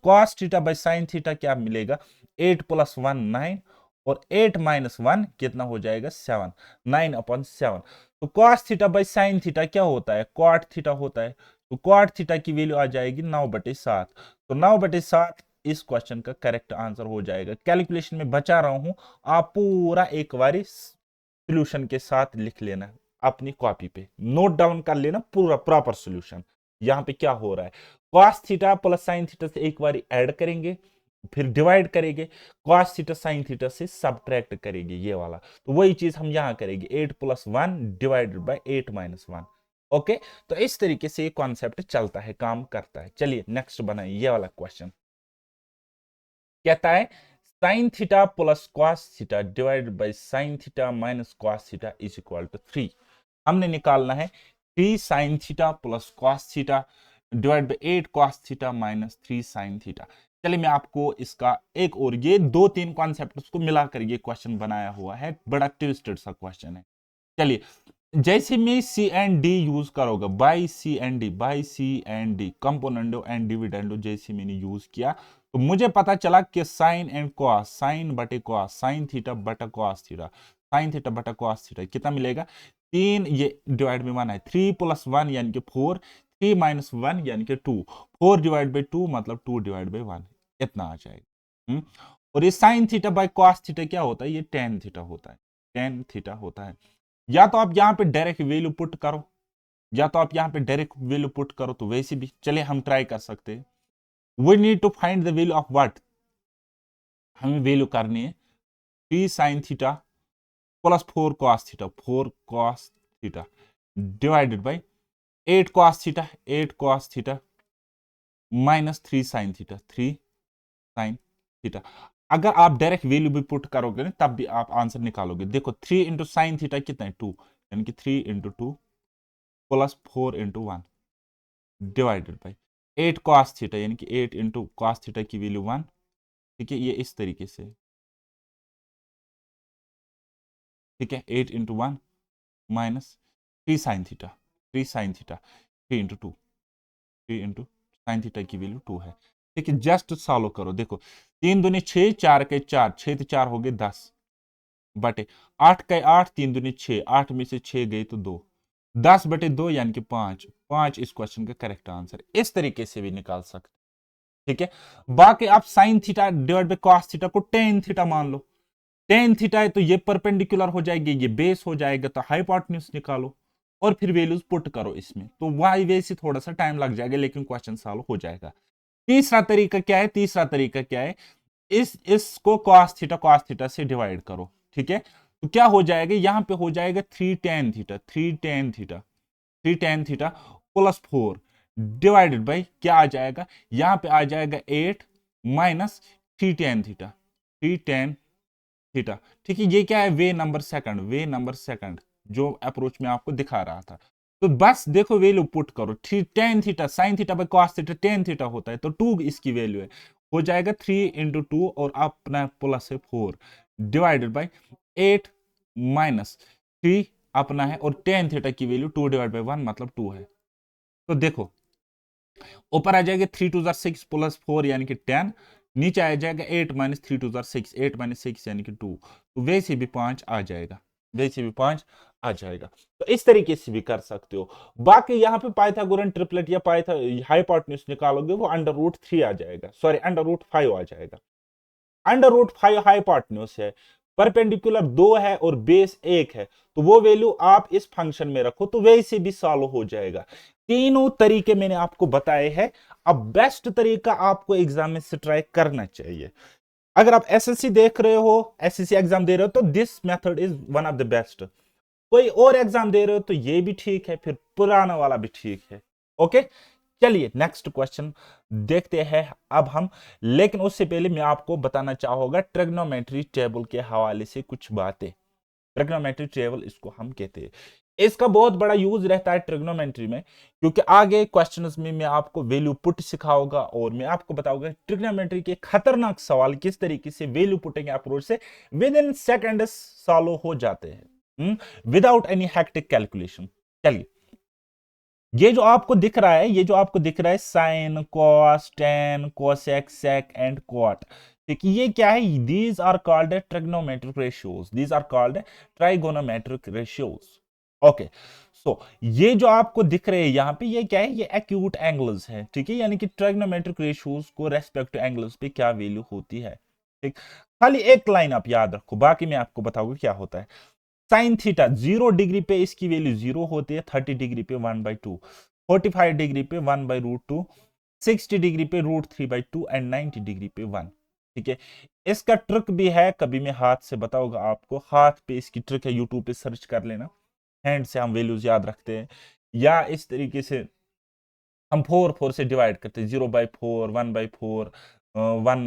cos theta by sin theta क्या मिलेगा, 8 + 1 9, और 8 - 1 कितना हो जाएगा, 7, 9/7। तो cos theta by sin theta क्या होता है, cot थीटा होता है, तो cot थीटा की वैल्यू आ जाएगी 9/7। तो 9/7 इस क्वेश्चन का करेक्ट आंसर हो जाएगा। कैलकुलेशन में बचा रहा हूं, आप पूरा एक बार सॉल्यूशन के साथ लिख लेना, अपनी कॉपी पे नोट डाउन कर लेना पूरा प्रॉपर सॉल्यूशन। यहां पे क्या हो रहा है, cos theta plus sin theta से एक बार ऐड करेंगे, फिर डिवाइड करेंगे, cos थीटा sin थीटा से सब्ट्रैक्ट करेंगे, ये वाला। तो वही चीज हम यहां करेंगे, 8 + 1 डिवाइडेड बाय 8 - 1। ओके, तो इस तरीके से ये कॉन्सेप्ट चलता है, काम करता है। चलिए नेक्स्ट बनाइए ये वाला क्वेश्चन। कहता है sin theta plus cos theta divided by sin theta minus cos theta is equal to 3। हमने निकालना है 3 sin theta plus cos theta divide by 8 cos theta minus 3 sin theta. चलिए मैं आपको इसका एक और ये 2-3 कॉन्सेप्ट को मिलाकर ये क्वेश्चन बनाया हुआ है, बड़ा ट्विस्टेड सा क्वेश्चन है। चलिए, जैसे मैं सी एंड डी यूज करोगे, by C and D, by C and D, componendo and dividendo जैसे मैंने यूज किया, तो मुझे पता चला कि साइन एंड कॉस, साइन बटे कॉस, साइन थीटा बटा कॉस थीटा, साइन थीटा बटा कॉस थीटा कितना मिलेगा 3, ये डिवाइड में 1 है, 3 + 1 यानी कि 4, 3 - 1 यानी कि 2, 4 डिवाइड बाई 2 मतलब 2 डिवाइड बाई 1, इतना आ जाएगा। और ये sign theta by cos theta क्या होता है, ये टेन थीटा होता है, टेन थीटा होता है। या तो आप यहाँ पे डायरेक्ट वैल्यू पुट करो, या तो आप यहाँ पे डायरेक्ट वैल्यू पुट करो, तो वैसे भी चले हम ट्राई कर सकते हैं। We need to find the value of what, हमें वैल्यू करनी है 3 sine theta plus 4 cos theta, 4 cos theta divided by 8 cos theta, 8 cos theta minus 3 sine theta, 3 sine theta. अगर आप डायरेक्ट वैल्यू भी पुट करोगे ना तब भी आप आंसर निकालोगे। देखो 3 इंटू साइन थीटा कितना है 2, यानी कि 3 into 2 plus 4 into 1 divided by 8 cos theta, यानी कि 8 इंटू कॉस थीटा की वैल्यू 1। ठीक है, ये इस तरीके से, ठीक है, 8 into 1 minus 3 sine theta, 3 sine theta, 3 into 2, 3 into sine theta की वैल्यू 2 है। ठीक है, जस्ट सॉल्व करो। देखो 3 दूनी 6, 4 के 4, 6 तो 4 हो गए 10 बटे 8 के 8, 3 दूनी 6, 8 में से 6 गए तो 2, 10 बटे 2 यानी कि 5, 5 इस क्वेश्चन का करेक्ट आंसर। इस तरीके से भी निकाल सकते। ठीक है, बाकी आप sign theta divide by cos theta को टेन थीटा मान लो, टेन थीटा है तो ये परपेंडिकुलर हो जाएगी, ये बेस हो जाएगा, तो हाइपोटेन्यूज निकालो और फिर वैल्यूज पुट करो इसमें, तो वाई वैसे थोड़ा सा टाइम लग जाएगा लेकिन क्वेश्चन सॉल्व हो जाएगा। तीसरा तरीका क्या है, तीसरा तरीका क्या है, इसको cos थीटा से डिवाइड करो। ठीक है, तो क्या हो जाएगा, यहां पे हो जाएगा 3 tan theta, 3 tan theta, 3 tan theta plus 4 divided by क्या आ जाएगा, यहां पे आ जाएगा 8 minus 3 tan theta, 3 tan theta. ठीक है, ये क्या है, वे नंबर सेकंड, वे नंबर सेकंड जो अप्रोच में आपको दिखा रहा था। तो बस देखो वैल्यू पुट करो, tan theta sine theta by cos theta tan theta होता है, तो 2 इसकी वैल्यू है, हो जाएगा 3 इंटू 2 और अपना प्लस है 4 डिवाइडेड बाई 8 माइनस 3 अपना है, और टेन थीटा की वैल्यू 2 डिवाइड बाई 1 मतलब 2 है। तो देखो ऊपर आ जाएगा 3 2 6 प्लस 4 यानी कि 10, नीचे आ जाएगा 8 माइनस 3 2 6, 8 माइनस 6 यानी कि 2, तो वैसे भी 5 आ जाएगा, वैसे भी 5 आ जाएगा। तो इस तरीके से भी कर सकते हो। बाकी यहाँ पे पाइथागोरन ट्रिपलेट या हाइपोटेन्यूज निकालोगे वो √3 आ जाएगा, सॉरी √5 आ जाएगा। √5 हाइपोटेन्यूज है, परपेंडिकुलर 2 है और बेस 1 है, तो वो वैल्यू आप इस फंक्शन में रखो तो वैसे भी सॉल्व हो जाएगा। तीनों तरीके मैंने आपको बताए हैं। अब बेस्ट तरीका आपको एग्जाम में से ट्राई करना चाहिए। अगर आप एसएससी देख रहे हो, एसएससी एग्जाम दे रहे हो, तो this method is one of the best. कोई और एग्जाम दे रहे हो तो ये भी ठीक है, फिर पुराना वाला भी ठीक है। ओके, चलिए नेक्स्ट क्वेश्चन देखते हैं अब हम। लेकिन उससे पहले मैं आपको बताना चाहूंगा ट्रिग्नोमेट्री टेबल के हवाले से कुछ बातें। ट्रिग्नोमेट्री टेबल इसको हम कहते हैं, इसका बहुत बड़ा यूज रहता है ट्रिग्नोमेट्री में, क्योंकि आगे क्वेश्चंस में मैं आपको वैल्यू पुट सिखाऊंगा और मैं आपको बताऊंगा ट्रिग्नोमेट्री के खतरनाक सवाल किस तरीके से वैल्यू पुटिंग अप्रोच से विद इन सेकेंड्स सॉल्व हो जाते हैं विदाउट एनी हेक्टिक कैलकुलेशन। चलिए, ये जो आपको दिख रहा है, ये जो आपको दिख रहा है sine cos tan cosec sec and cot, ठीक है, ये क्या है, these are called trigonometric ratios, these are called trigonometric ratios. Okay, so ये जो आपको दिख रहे हैं यहां पे, ये क्या है, ये एक्यूट एंगल्स है। ठीक है, यानी कि ट्रिग्नोमेट्रिक रेशियोज को रेस्पेक्ट टू एंगल्स पे क्या वैल्यू होती है। ठीक, खाली एक लाइन आप याद रखो, बाकी मैं आपको बताऊंगा क्या होता है। साइन थीटा 0 डिग्री पे इसकी वैल्यू 0 होती है, 30 डिग्री पे 1/2, 45 डिग्री पे 1/√2, 60 डिग्री पे √3/2 एंड 90 डिग्री पे 1। ठीक है, इसका ट्रिक भी है, कभी मैं हाथ से बताऊंगा आपको, हाथ पे इसकी ट्रिक है, यूट्यूब पे सर्च कर लेना। हैंड से हम वैल्यूज याद रखते हैं, या इस तरीके से हम 4 से डिवाइड करते हैं, 0/4, 1/4, 1,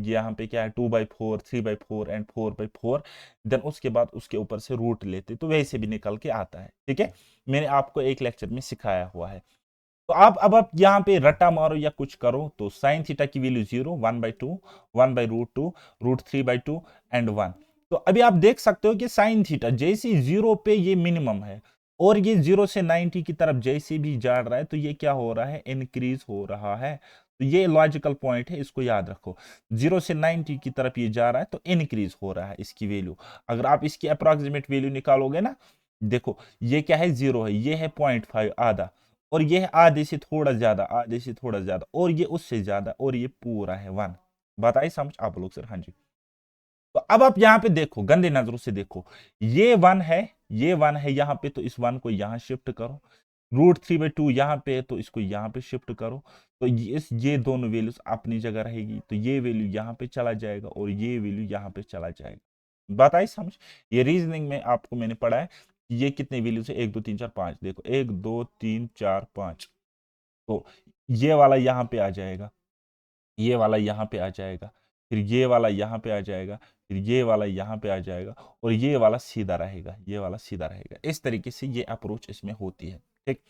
यहाँ पे क्या है 2/4, 3/4 एंड 4/4, देन उसके बाद उसके ऊपर से रूट लेते, तो वैसे भी निकल के आता है। ठीक है, मैंने आपको एक लेक्चर में सिखाया हुआ है। तो अब आप यहाँ पे रट्टा मारो या कुछ करो, तो साइन थीटा की वैल्यू 0, 1/2, 1/√2, √3/2 एंड 1। तो अभी आप देख सकते हो कि साइन थीटा जैसे 0 पे ये मिनिमम है, और ये 0 से 90 की तरफ जैसे भी जा रहा है, तो ये क्या हो रहा है, इंक्रीज हो रहा है। तो ये लॉजिकल पॉइंट है, इसको याद रखो। 0 से 90 की तरफ ये जा रहा है तो इंक्रीज हो रहा है इसकी वैल्यू। अगर आप इसकी अप्रोक्सीमेट वैल्यू निकालोगे ना, देखो ये क्या है, 0 है, ये है 0.5 आधा, और ये है आधे से थोड़ा ज्यादा, आधे से थोड़ा ज्यादा, और ये उससे ज्यादा, और ये पूरा है 1। बात आई समझ आप लोग सर? हाँ जी। तो अब आप यहां पे देखो, गंदे नजरों से देखो, ये 1 है, ये 1 है यहां पे, तो इस 1 को यहां शिफ्ट करो। √3/2 यहां पे है तो इसको यहां पे शिफ्ट करो। तो ये दोनों वैल्यूज अपनी जगह रहेगी, तो ये वैल्यू यहां पे चला जाएगा और ये वैल्यू यहां पे चला जाएगा। बात आई समझ? ये रीजनिंग में आपको मैंने पढ़ा है कि ये कितने वैल्यूज है, 1 2 3 4 5, देखो 1 2 3 4 5। तो ये वाला यहां पे आ जाएगा, ये वाला यहां पे आ जाएगा, फिर ये वाला यहां पे आ जाएगा, फिर ये वाला यहां पे आ जाएगा, और ये वाला सीधा रहेगा, ये वाला सीधा रहेगा। इस तरीके से ये अप्रोच इसमें होती है। ठीक,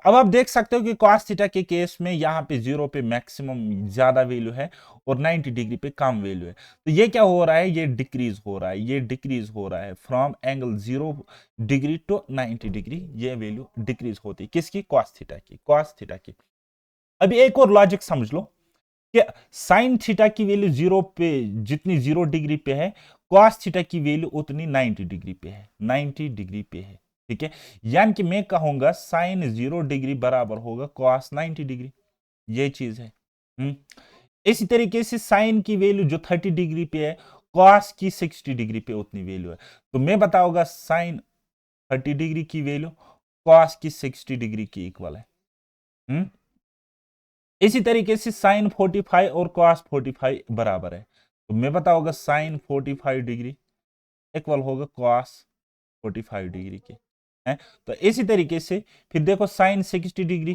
अब आप देख सकते हो कि cos थीटा के केस में यहाँ पे 0 पे मैक्सिमम ज्यादा वैल्यू है और 90 डिग्री पे कम वैल्यू है। तो ये क्या हो रहा है, ये डिक्रीज हो रहा है, ये डिक्रीज हो रहा है from angle 0 degree to 90 degree, ये वैल्यू डिक्रीज होती है किसकी, cos थीटा की, cos थीटा की। अभी एक और लॉजिक समझ लो कि साइन थीटा की वैल्यू 0 पे, जितनी 0 डिग्री पे है, cos थीटा की वैल्यू उतनी 90 डिग्री पे है, 90 डिग्री पे है। ठीक है, यानी कि मैं कहूंगा साइन 0 डिग्री बराबर होगा cos 90 डिग्री, ये चीज है। इसी तरीके से साइन की वैल्यू जो 30 डिग्री पे है, cos की 60 डिग्री पे उतनी वैल्यू है। तो मैं बताऊंगा साइन 30 डिग्री की वैल्यू cos की 60 डिग्री की इक्वल है। इसी तरीके से साइन 45 और cos 45 बराबर है, तो मैं बताऊंगा साइन 45 डिग्री इक्वल होगा cos 45 डिग्री के। है, तो इसी तरीके से फिर देखो साइन 60 डिग्री,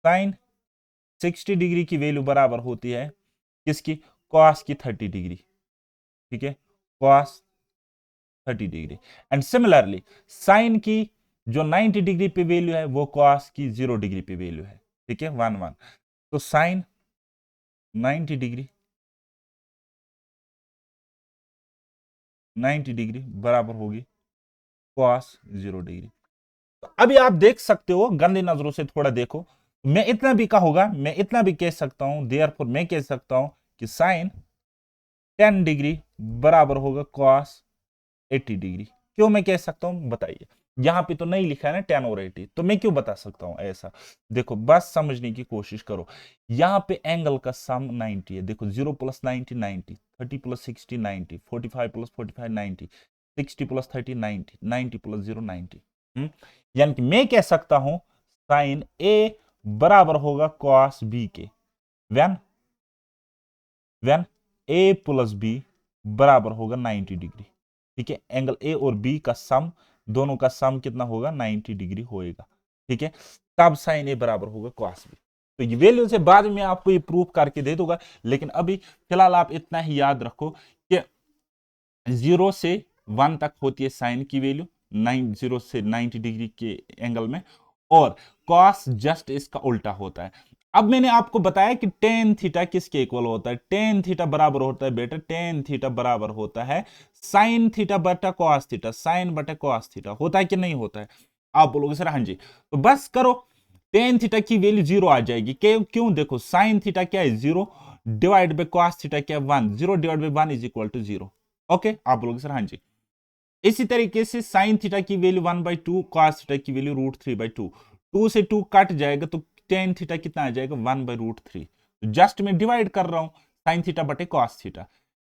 साइन 60 डिग्री की वैल्यू बराबर होती है किसकी, cos की 30 डिग्री। ठीक है, cos 30 degree. And similarly sign की जो 90 डिग्री पे वैल्यू है वो cos की 0 डिग्री पे वैल्यू है। ठीक है, 1 1। तो साइन 90 डिग्री, 90 डिग्री बराबर होगी cos 0 डिग्री। तो अभी आप देख सकते हो, गंदी नजरों से थोड़ा देखो, मैं इतना भी कहूंगा, मैं इतना भी कह सकता हूं, देयरफॉर मैं कह सकता हूं कि साइन 10 डिग्री बराबर होगा cos 80 डिग्री। क्यों मैं कह सकता हूं बताइए, यहां पे तो नहीं लिखा है ना 10 और 80, तो मैं क्यों बता सकता हूं ऐसा? देखो बस समझने की कोशिश करो, यहां पे एंगल का सम 90 है, देखो 0 + 90 90, 30 + 60 90, 45 + 45 90, 60 + 30 90, 90 + 0 90। यानी कि मैं कह सकता हूं साइन ए बराबर होगा cos बी के, व्हेन व्हेन ए + बी बराबर होगा 90 डिग्री। ठीक है, एंगल ए और बी का सम, दोनों का सम कितना होगा, 90 डिग्री होएगा। ठीक है, तब साइन ए बराबर होगा cos बी। तो ये वैल्यू से बाद में आपको ये प्रूफ करके दे दूंगा, लेकिन अभी फिलहाल आप इतना ही याद रखो कि 0 से 1 तक होती है साइन की वैल्यू, 0 से 90 डिग्री के एंगल में, और cos जस्ट इसका उल्टा होता है। अब मैंने आपको बताया कि टेन थीटा किसके इक्वल होता है, टेन थीटा बराबर होता है बेटा, टेन थीटा बराबर होता है साइन थीटा बटा cos थीटा, साइन बटा cos थीटा। होता है कि नहीं होता है? आप बोलोगे सर हाँ जी, तो बस करो, टेन थीटा की वैल्यू 0 आ जाएगी। क्यों? देखो साइन थीटा क्या है, 0 डिवाइड बाय cos थीटा क्या है, 1, 0 divide by 1 is equal to 0। Okay, आप बोलोगे सर हाँ जी। इसी तरीके से साइन थीटा की वैल्यू 1/2, cos थीटा की वैल्यू √3/2, 2 से 2 कट जाएगा तो टेन थीटा कितना आ जाएगा, 1/√3। जस्ट मैं डिवाइड कर रहा हूं साइन थीटा बटे cos थीटा।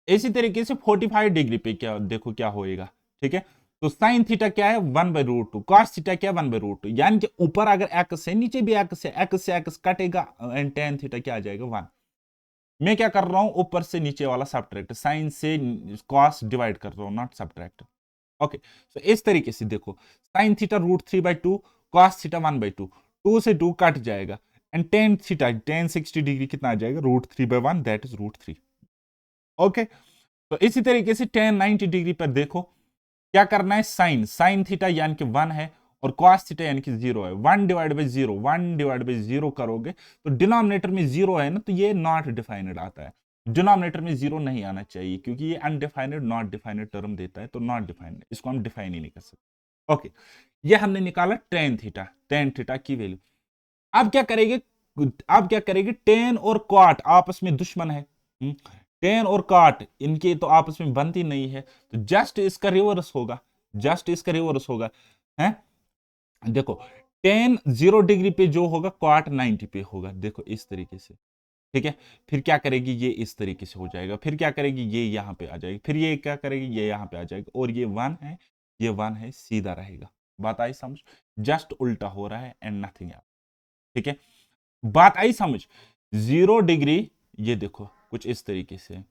इसी तरीके से 45 डिग्री पे क्या देखो क्या होएगा। ठीक है, तो साइन थीटा क्या है, 1/√2, cos थीटा क्या है, 1/√2, यानी कि ऊपर अगर x है, नीचे भी x है, x से x कटेगा एंड टेन थीटा क्या आ जाएगा, 1। मैं क्या कर रहा हूं, ऊपर से नीचे वाला सब्ट्रैक्ट, साइन से cos डिवाइड कर रहा हूं, नॉट सब्ट्रैक्ट। ओके, सो इस तरीके से देखो, साइन थीटा √3/2, cos थीटा 1/2, 2 से 2 कट जाएगा, and tan theta, ten 60 degree कितना आ जाएगा, √3/1, दैट इज √3। ओके, तो इसी तरीके से टेन 90 डिग्री पर देखो क्या करना है, साइन, साइन थीटा यानी कि 1 है, और cos थीटा यानी कि 0 है। 1 डिवाइड बाई 0, 1 डिवाइड बाई 0 करोगे तो डिनोमिनेटर में 0 है ना, तो ये नॉट डिफाइनेड आता है। डिनोमिनेटर में 0 नहीं आना चाहिए, क्योंकि ये अनडिफाइनेड नॉट डिफाइनेड टर्म देता है, तो नॉट डिफाइनेड, इसको हम डिफाइन ही नहीं कर सकते। ओके, ये हमने निकाला टेन थीटा, टेन थीटा की वैल्यू। अब क्या करेंगे, आप क्या करेंगे, टेन और कॉट आपस में दुश्मन है। टेन और कॉट इनके तो आपस में बनती नहीं है, तो जस्ट इसका रिवर्स होगा, जस्ट इसका रिवर्स होगा। है, देखो टेन 0 डिग्री पे जो होगा, कॉट 90 पे होगा, देखो इस तरीके से। ठीक है, फिर क्या करेगी, ये इस तरीके से हो जाएगा, फिर क्या करेगी, ये यहां पे आ जाएगी, फिर ये क्या करेगी, ये यहां पे आ जाएगा, और ये वन है, ये वन है, सीधा रहेगा। बात आई समझ, जस्ट उल्टा हो रहा है एंड नथिंग एल्स। ठीक है, बात आई समझ। 0 डिग्री, ये देखो कुछ इस तरीके से,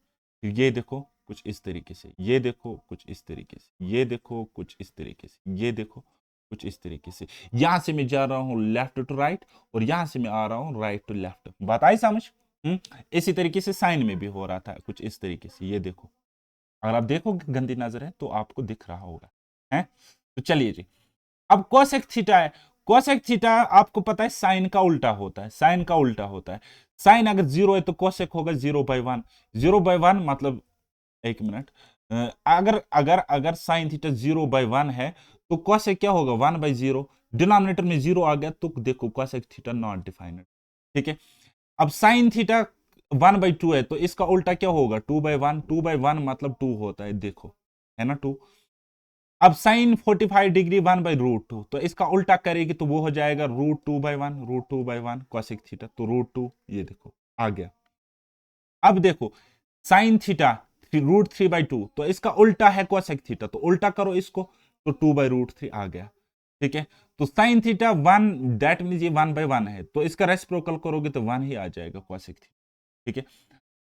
ये देखो कुछ इस तरीके से, ये देखो कुछ इस तरीके से, ये देखो कुछ इस तरीके से, ये देखो कुछ इस तरीके से। यहां से मैं जा रहा हूं लेफ्ट टू राइट, और यहां से मैं आ रहा हूं राइट टू लेफ्ट। बात आई समझ। इसी तरीके से साइन में भी हो रहा था कुछ इस तरीके से, ये देखो। अगर आप देखो गंदी नजर है तो आपको दिख रहा होगा। है, तो चलिए जी, अब कोसेक थीटा है। कोसेक थीटा आपको पता है साइन का उल्टा होता है, साइन का उल्टा होता है। साइन अगर 0 है तो कोसेक होगा 0/1। 0/1 मतलब, एक मिनट, अगर अगर अगर साइन थीटा 0/1 है तो कोसेक क्या होगा, 1/0। डिनोमिनेटर में 0 आ गया तो देखो कोसेक थीटा नॉट डिफाइनेड। ठीक है, अब साइन थीटा 1/2 है तो इसका उल्टा क्या होगा, 2/1। 2/1 मतलब 2 होता है, देखो है ना 2। अब साइन 45 डिग्री 1/√2, तो इसका उल्टा करेगी तो वो हो जाएगा √2/1, √2/1 कोसेक थीटा, तो √2, ये देखो आ गया। अब देखो साइन थीटा √3/2, तो इसका उल्टा है कोसेक थीटा, तो उल्टा करो इसको, तो 2/√3 आ गया। ठीक है, तो साइन थीटा 1, दैट मीन ये 1/1 है, तो इसका रेसिप्रोकल करोगे तो 1 ही आ जाएगा कोसेक थीटा। ठीक है,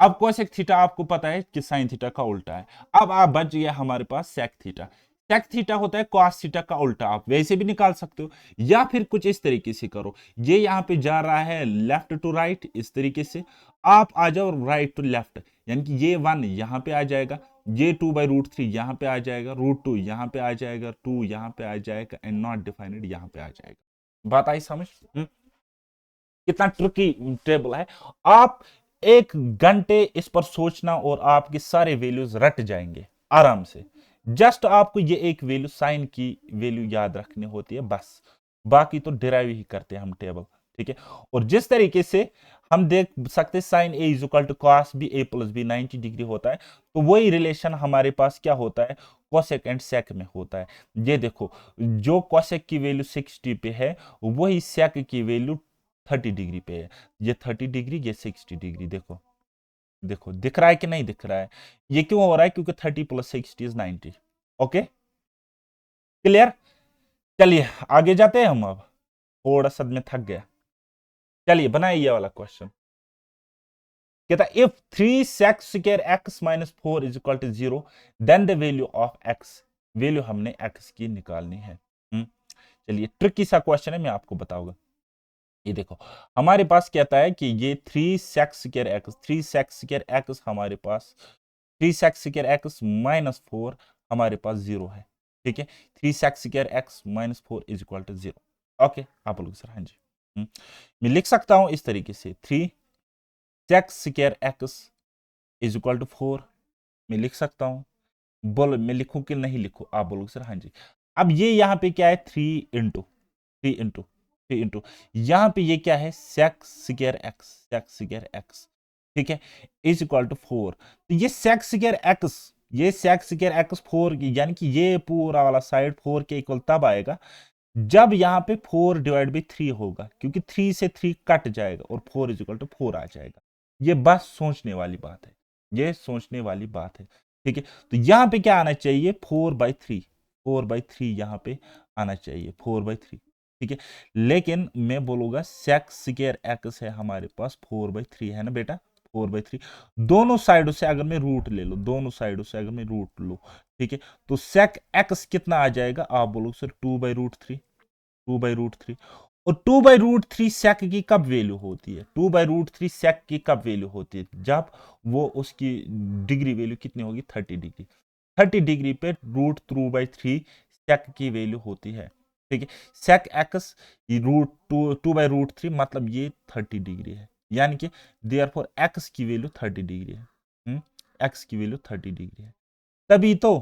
अब कोसेक थीटा आपको पता है कि साइन थीटा का उल्टा है। अब आप बच गया हमारे पास सेक थीटा। सेक थीटा होता है कॉस थीटा का उल्टा, आप वैसे भी निकाल सकते हो, या फिर कुछ इस तरीके से करो, ये यहां पे जा रहा है लेफ्ट टू राइट इस तरीके से, आप आ जाओ राइट टू लेफ्ट, यानी कि ये 1 यहां पे आ जाएगा, ये 2/√3 यहां पे आ जाएगा, √2 यहां पे आ जाएगा, 2 यहां पे आ जाएगा, एंड नॉट डिफाइनेड यहां पे आ जाएगा। बात आई समझ। कितना ट्रिकी टेबल है। आप 1 घंटे इस पर सोचना और आपके सारे वैल्यूज रट जाएंगे आराम से। जस्ट आपको ये एक वैल्यू, साइन की वैल्यू याद रखनी होती है बस, बाकी तो डिराइव ही करते हैं हम टेबल। ठीक है, और जिस तरीके से हम देख सकते sine A is equal to cos B A plus B 90 degree होता है, तो वही रिलेशन हमारे पास क्या होता है, कोसेक एंड सेक में होता है। ये देखो, जो कोसेक की वैल्यू 60 पे है, वही सेक की वैल्यू 30 डिग्री पे है। ये 30 डिग्री, ये 60 डिग्री, देखो देखो दिख रहा है कि नहीं दिख रहा है। ये क्यों हो रहा है, क्योंकि 30 + 60 इज 90। Okay, clear. चलिए आगे जाते हैं हम, अब थोड़ा सा में थक गया। चलिए बनाइए ये वाला क्वेश्चन। कहता है if 3 sec square x - 4 is equal to 0, then the value of x। Value हमने x की निकालनी है। चलिए ट्रिकी सा क्वेश्चन है, मैं आपको बताऊंगा। ये देखो हमारे पास कहता है कि ये 3 sec square x, 3 sec square x हमारे पास, 3 sec square x - 4 हमारे पास 0 है। ठीक है, 3 sec square x - 4 is equal to 0। Okay, आप लोग सर, हाँ जी। मैं लिख सकता हूं इस तरीके से, 3 sec square x is equal to 4। मैं लिख सकता हूं, बोलो मैं लिखूं कि नहीं लिखूं, आप बोलो सर हाँ जी। अब ये यहाँ पे क्या है, 3 इंटू यहां पे ये क्या है, sec square X, sec square X. ठीक है, इज इक्वल टू 4। तो ये सेक स्क्वायर एक्स, ये सेक स्क्वायर एक्स 4, यानी कि ये पूरा वाला साइड 4 के इक्वल तब आएगा जब यहाँ पे 4/3 होगा, क्योंकि 3 से 3 कट जाएगा और 4 इज इक्वल टू 4 आ जाएगा। ये बस सोचने वाली बात है, ये सोचने वाली बात है। ठीक है, तो यहाँ पे क्या आना चाहिए, 4/3, 4/3 यहाँ पे आना चाहिए, 4/3। ठीक है, लेकिन मैं बोलूंगा सेक स्क्वायर एक्स है हमारे पास 4/3 है ना बेटा, 4/3। दोनों साइडों से अगर मैं रूट ले लो, दोनों साइडों से अगर मैं रूट लो, ठीक है, तो सेक एक्स कितना आ जाएगा, आप बोलो सर 2/√3, 2/√3। और 2/√3 सेक की कब वैल्यू होती है, 2/√3 सेक की कब वैल्यू होती है, जब वो उसकी डिग्री वैल्यू कितनी होगी, 30 डिग्री। 30 डिग्री पे √2/3 सेक की वैल्यू होती है। ठीक है, सेक एक्स √2/√3 मतलब ये 30 डिग्री है, यानी कि देयरफॉर एक्स की वैल्यू 30 डिग्री है। एक्स की वैल्यू 30 डिग्री है। तभी तो,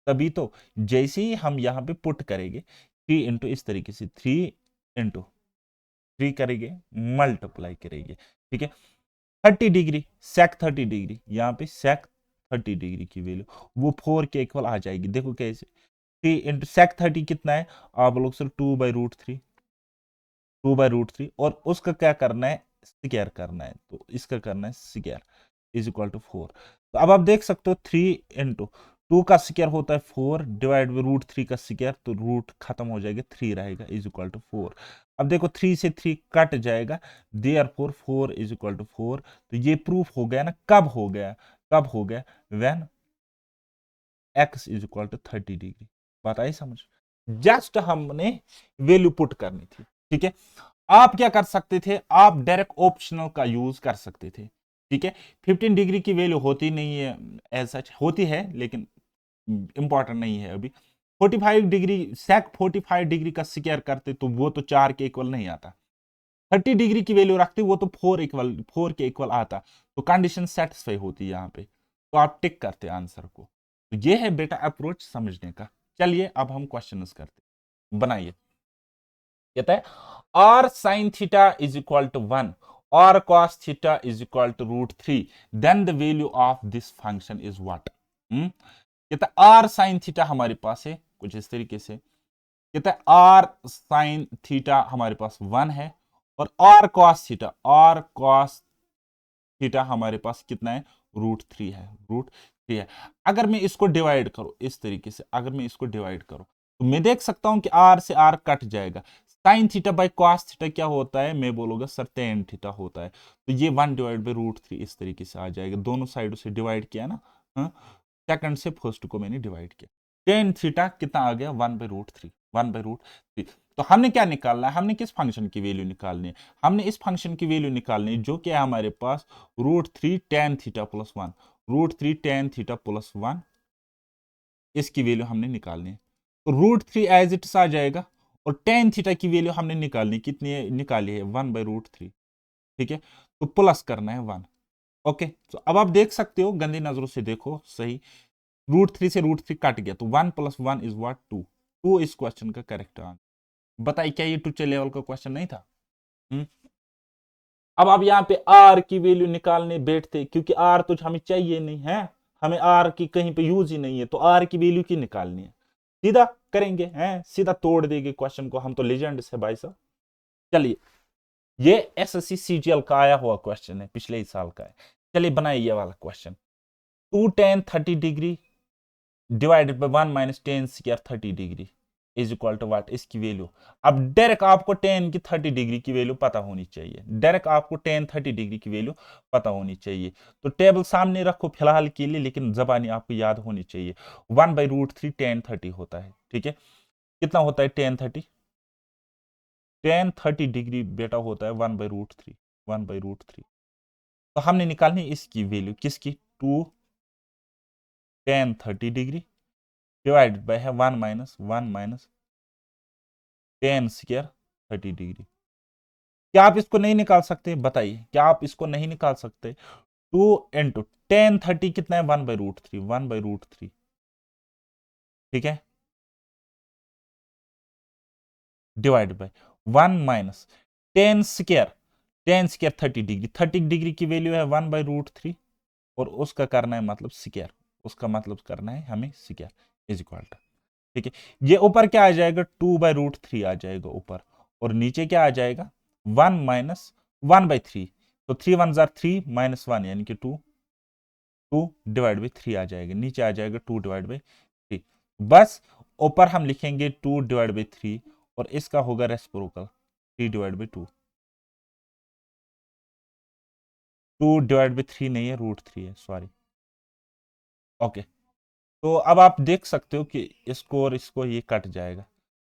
तभी तो जैसे ही हम यहां पे पुट करेंगे 3 इंटू, इस तरीके से 3 इंटू 3 करेंगे, मल्टीप्लाई करेंगे, ठीक है। 30 डिग्री सेक 30 डिग्री, यहाँ पे सेक 30 डिग्री की वैल्यू वो 4 के इक्वल आ जाएगी। देखो कैसे, 3 इंटू सेक 30 कितना है, आप लोग सर 2/√3, 2/√3, और उसका क्या करना है, स्क्वायर करना है, तो इसका करना है स्क्वायर इज इक्वल टू 4। तो अब आप देख सकते हो 3 इंटू 2 का स्क्वायर होता है 4 डिवाइड बाई √3 का स्क्वायर, तो रूट खत्म हो जाएगा, 3 रहेगा इज इक्वल टू 4। अब देखो 3 से 3 कट जाएगा, देयरफॉर 4 इज इक्वल टू 4। तो ये प्रूफ हो गया ना, कब हो गया, कब हो गया, when x is equal to 30 degree. बात आई समझ, जस्ट हमने वैल्यू पुट करनी थी, ठीक है। आप क्या कर सकते थे, आप डायरेक्ट ऑप्शनल का यूज कर सकते थे, ठीक है। 15 डिग्री की वैल्यू होती नहीं है एज सच, होती है लेकिन इंपॉर्टेंट नहीं है अभी। 45 डिग्री, सेक 45 डिग्री का स्क्वायर करते तो वो तो 4 के इक्वल नहीं आता। 30 डिग्री की वैल्यू रखते वो तो 4 के इक्वल आता, तो कंडीशन सेटिस्फाई होती है यहाँ पे, तो आप टिक करते आंसर को। तो ये है बेटा अप्रोच समझने का। चलिए अब हम क्वेश्चन करते, बनाइए। कहता है r sin theta is equal to 1 और cos theta is equal to √3, then the value of this function is what. कहता है r sin थीटा हमारे पास है कुछ इस तरीके से, कहता है r sin थीटा हमारे पास 1 है, और r cos theta, r cos theta हमारे पास कितना है, √3 है, √3 है। अगर मैं इसको डिवाइड करूं इस तरीके से, अगर मैं इसको डिवाइड करूं तो मैं देख सकता हूं कि r से r कट जाएगा। Sign theta by cos theta क्या होता है, मैं बोलूंगा सर टेन थीटा होता है, तो ये 1 डिवाइड बाई √3 इस तरीके से आ जाएगा। दोनों साइडों से डिवाइड किया ना, हाँ, सेकंड से फर्स्ट को मैंने डिवाइड किया। टेन थीटा कितना आ गया, 1/√3, 1/√3। तो हमने क्या निकालना है, हमने किस फंक्शन की वैल्यू निकालनी है, हमने इस फंक्शन की वैल्यू निकालनी है जो कि है हमारे पास √3 tan theta plus 1, √3 tan theta plus 1, इसकी वैल्यू हमने निकालनी है। तो √3 एज इट आ जाएगा, और tan थीटा की वैल्यू हमने निकालनी, कितनी है, निकाली है 1/√3, ठीक है। तो प्लस करना है 1, ओके। तो अब आप देख सकते हो, गंदी नजरों से देखो सही, √3 से √3 कट गया, तो 1 + 1 इज व्हाट, 2। 2 इस क्वेश्चन का करेक्ट आंसर। बताइए क्या ये टूचे लेवल का क्वेश्चन नहीं था। हम्म? अब आप यहाँ पे आर की वैल्यू निकालने बैठते, क्योंकि आर तो हमें चाहिए नहीं है, हमें आर की कहीं पे यूज ही नहीं है, तो आर की वैल्यू की निकालनी है, सीधा करेंगे, हैं सीधा तोड़ देंगे क्वेश्चन को, हम तो लेजेंड्स है भाई साहब। चलिए, ये एसएससी सीजीएल का आया हुआ क्वेश्चन है, पिछले ही साल का है। चलिए बनाइए ये वाला question. 2 tan 30 degree divided by 1 minus tan square 30 degree is equal to what, इसकी वैल्यू। अब डायरेक्ट आपको टेन की 30 डिग्री की वैल्यू पता होनी चाहिए, डायरेक्ट आपको टेन 30 डिग्री की वैल्यू पता होनी चाहिए। तो टेबल सामने रखो फिलहाल के लिए, लेकिन जबानी आपको याद होनी चाहिए। 1/√3 tan 30 होता है, ठीक है। कितना होता है tan 30 डिग्री बेटा होता है 1/√3, 1/√3। तो हमने निकालनी इसकी वैल्यू, किसकी, 2 tan 30 डिग्री डिवाइडेड बाय है 1 - 1 - tan स्क्वायर 30 डिग्री। क्या आप इसको नहीं निकाल सकते, बताइए, क्या आप इसको नहीं निकाल सकते। 2 × tan 30 कितना है, 1/√3, 1/√3, ठीक है, divide by 1 - tan square 30 degree, 30 degree की वैल्यू है 1/√3, और उसका करना है मतलब स्क्वायर, उसका मतलब करना है हमें स्क्वायर इज इक्वल टू, ठीक है। ये ऊपर क्या आ जाएगा, 2/√3 आ जाएगा ऊपर, और नीचे क्या आ जाएगा, 1 - 1/3। तो 3 1 जार 3 -1 यानी कि 2, 2 डिवाइड बाई 3 आ जाएगा, नीचे आ जाएगा 2 डिवाइड बाई 3। बस ऊपर हम लिखेंगे 2 डिवाइड बाई 3, और इसका होगा reciprocal 3 divide by 2। 2 divide by 3 नहीं है, √3 है, सॉरी, ओके। तो अब आप देख सकते हो कि इसको और इसको ये कट जाएगा,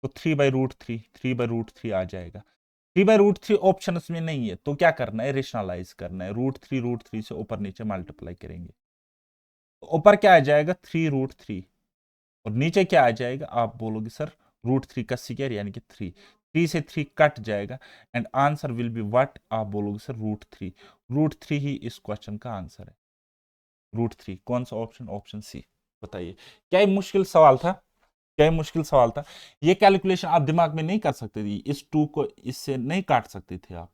तो 3/√3, 3/√3 आ जाएगा। 3/√3 ऑप्शन में नहीं है, तो क्या करना है, रेशनलाइज करना है, √3 से ऊपर नीचे मल्टीप्लाई करेंगे, तो ऊपर क्या आ जाएगा, 3√3, और नीचे क्या आ जाएगा, आप बोलोगे सर √3 का स्क्वायर यानी कि 3, 3 से 3 कट जाएगा, and answer will be what, आप बोलोगे सर √3, √3 ही इस क्वेश्चन का आंसर है, √3। कौन सा ऑप्शन, ऑप्शन सी। बताइए क्या ये मुश्किल सवाल था। क्या मुश्किल सवाल था? ये कैलकुलेशन आप दिमाग में नहीं कर सकते थे, इस 2 को इससे नहीं काट सकते थे आप।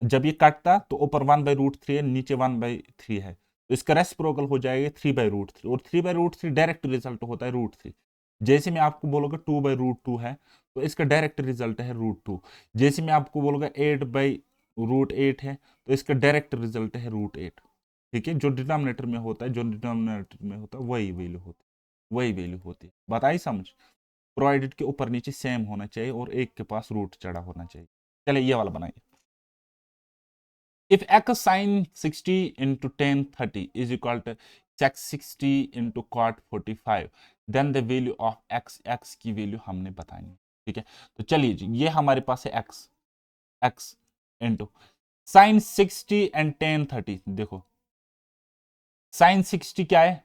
जब ये काटता तो ऊपर 1/√3 है, नीचे 1/3 है, तो इसका रेसिप्रोकल हो जाएगा 3/√3, और 3/√3 डायरेक्ट रिजल्ट होता है √3। जैसे मैं आपको बोलूंगा 2/√2 है, तो इसका डायरेक्ट रिजल्ट है √2। जैसे मैं आपको बोलूंगा 8/√8 है, तो इसका डायरेक्ट रिजल्ट है √8। ठीक है, जो डिनोमिनेटर में होता है, जो डिनोमिनेटर में होता है वही वैल्यू होती है, वही वैल्यू होती है। बात आई समझ? प्रोवाइडेड के ऊपर नीचे सेम होना चाहिए और एक के पास रूट चढ़ा होना चाहिए। चलिए ये वाला बनाइए। If x sin 60 into tan 30 is equal to sec 60 into cot 45, then the value of x की वैल्यू हमने बतानी है। ठीक है, तो चलिए जी, ये हमारे पास है x into sine 60 and tan 30। देखो साइन 60 क्या है,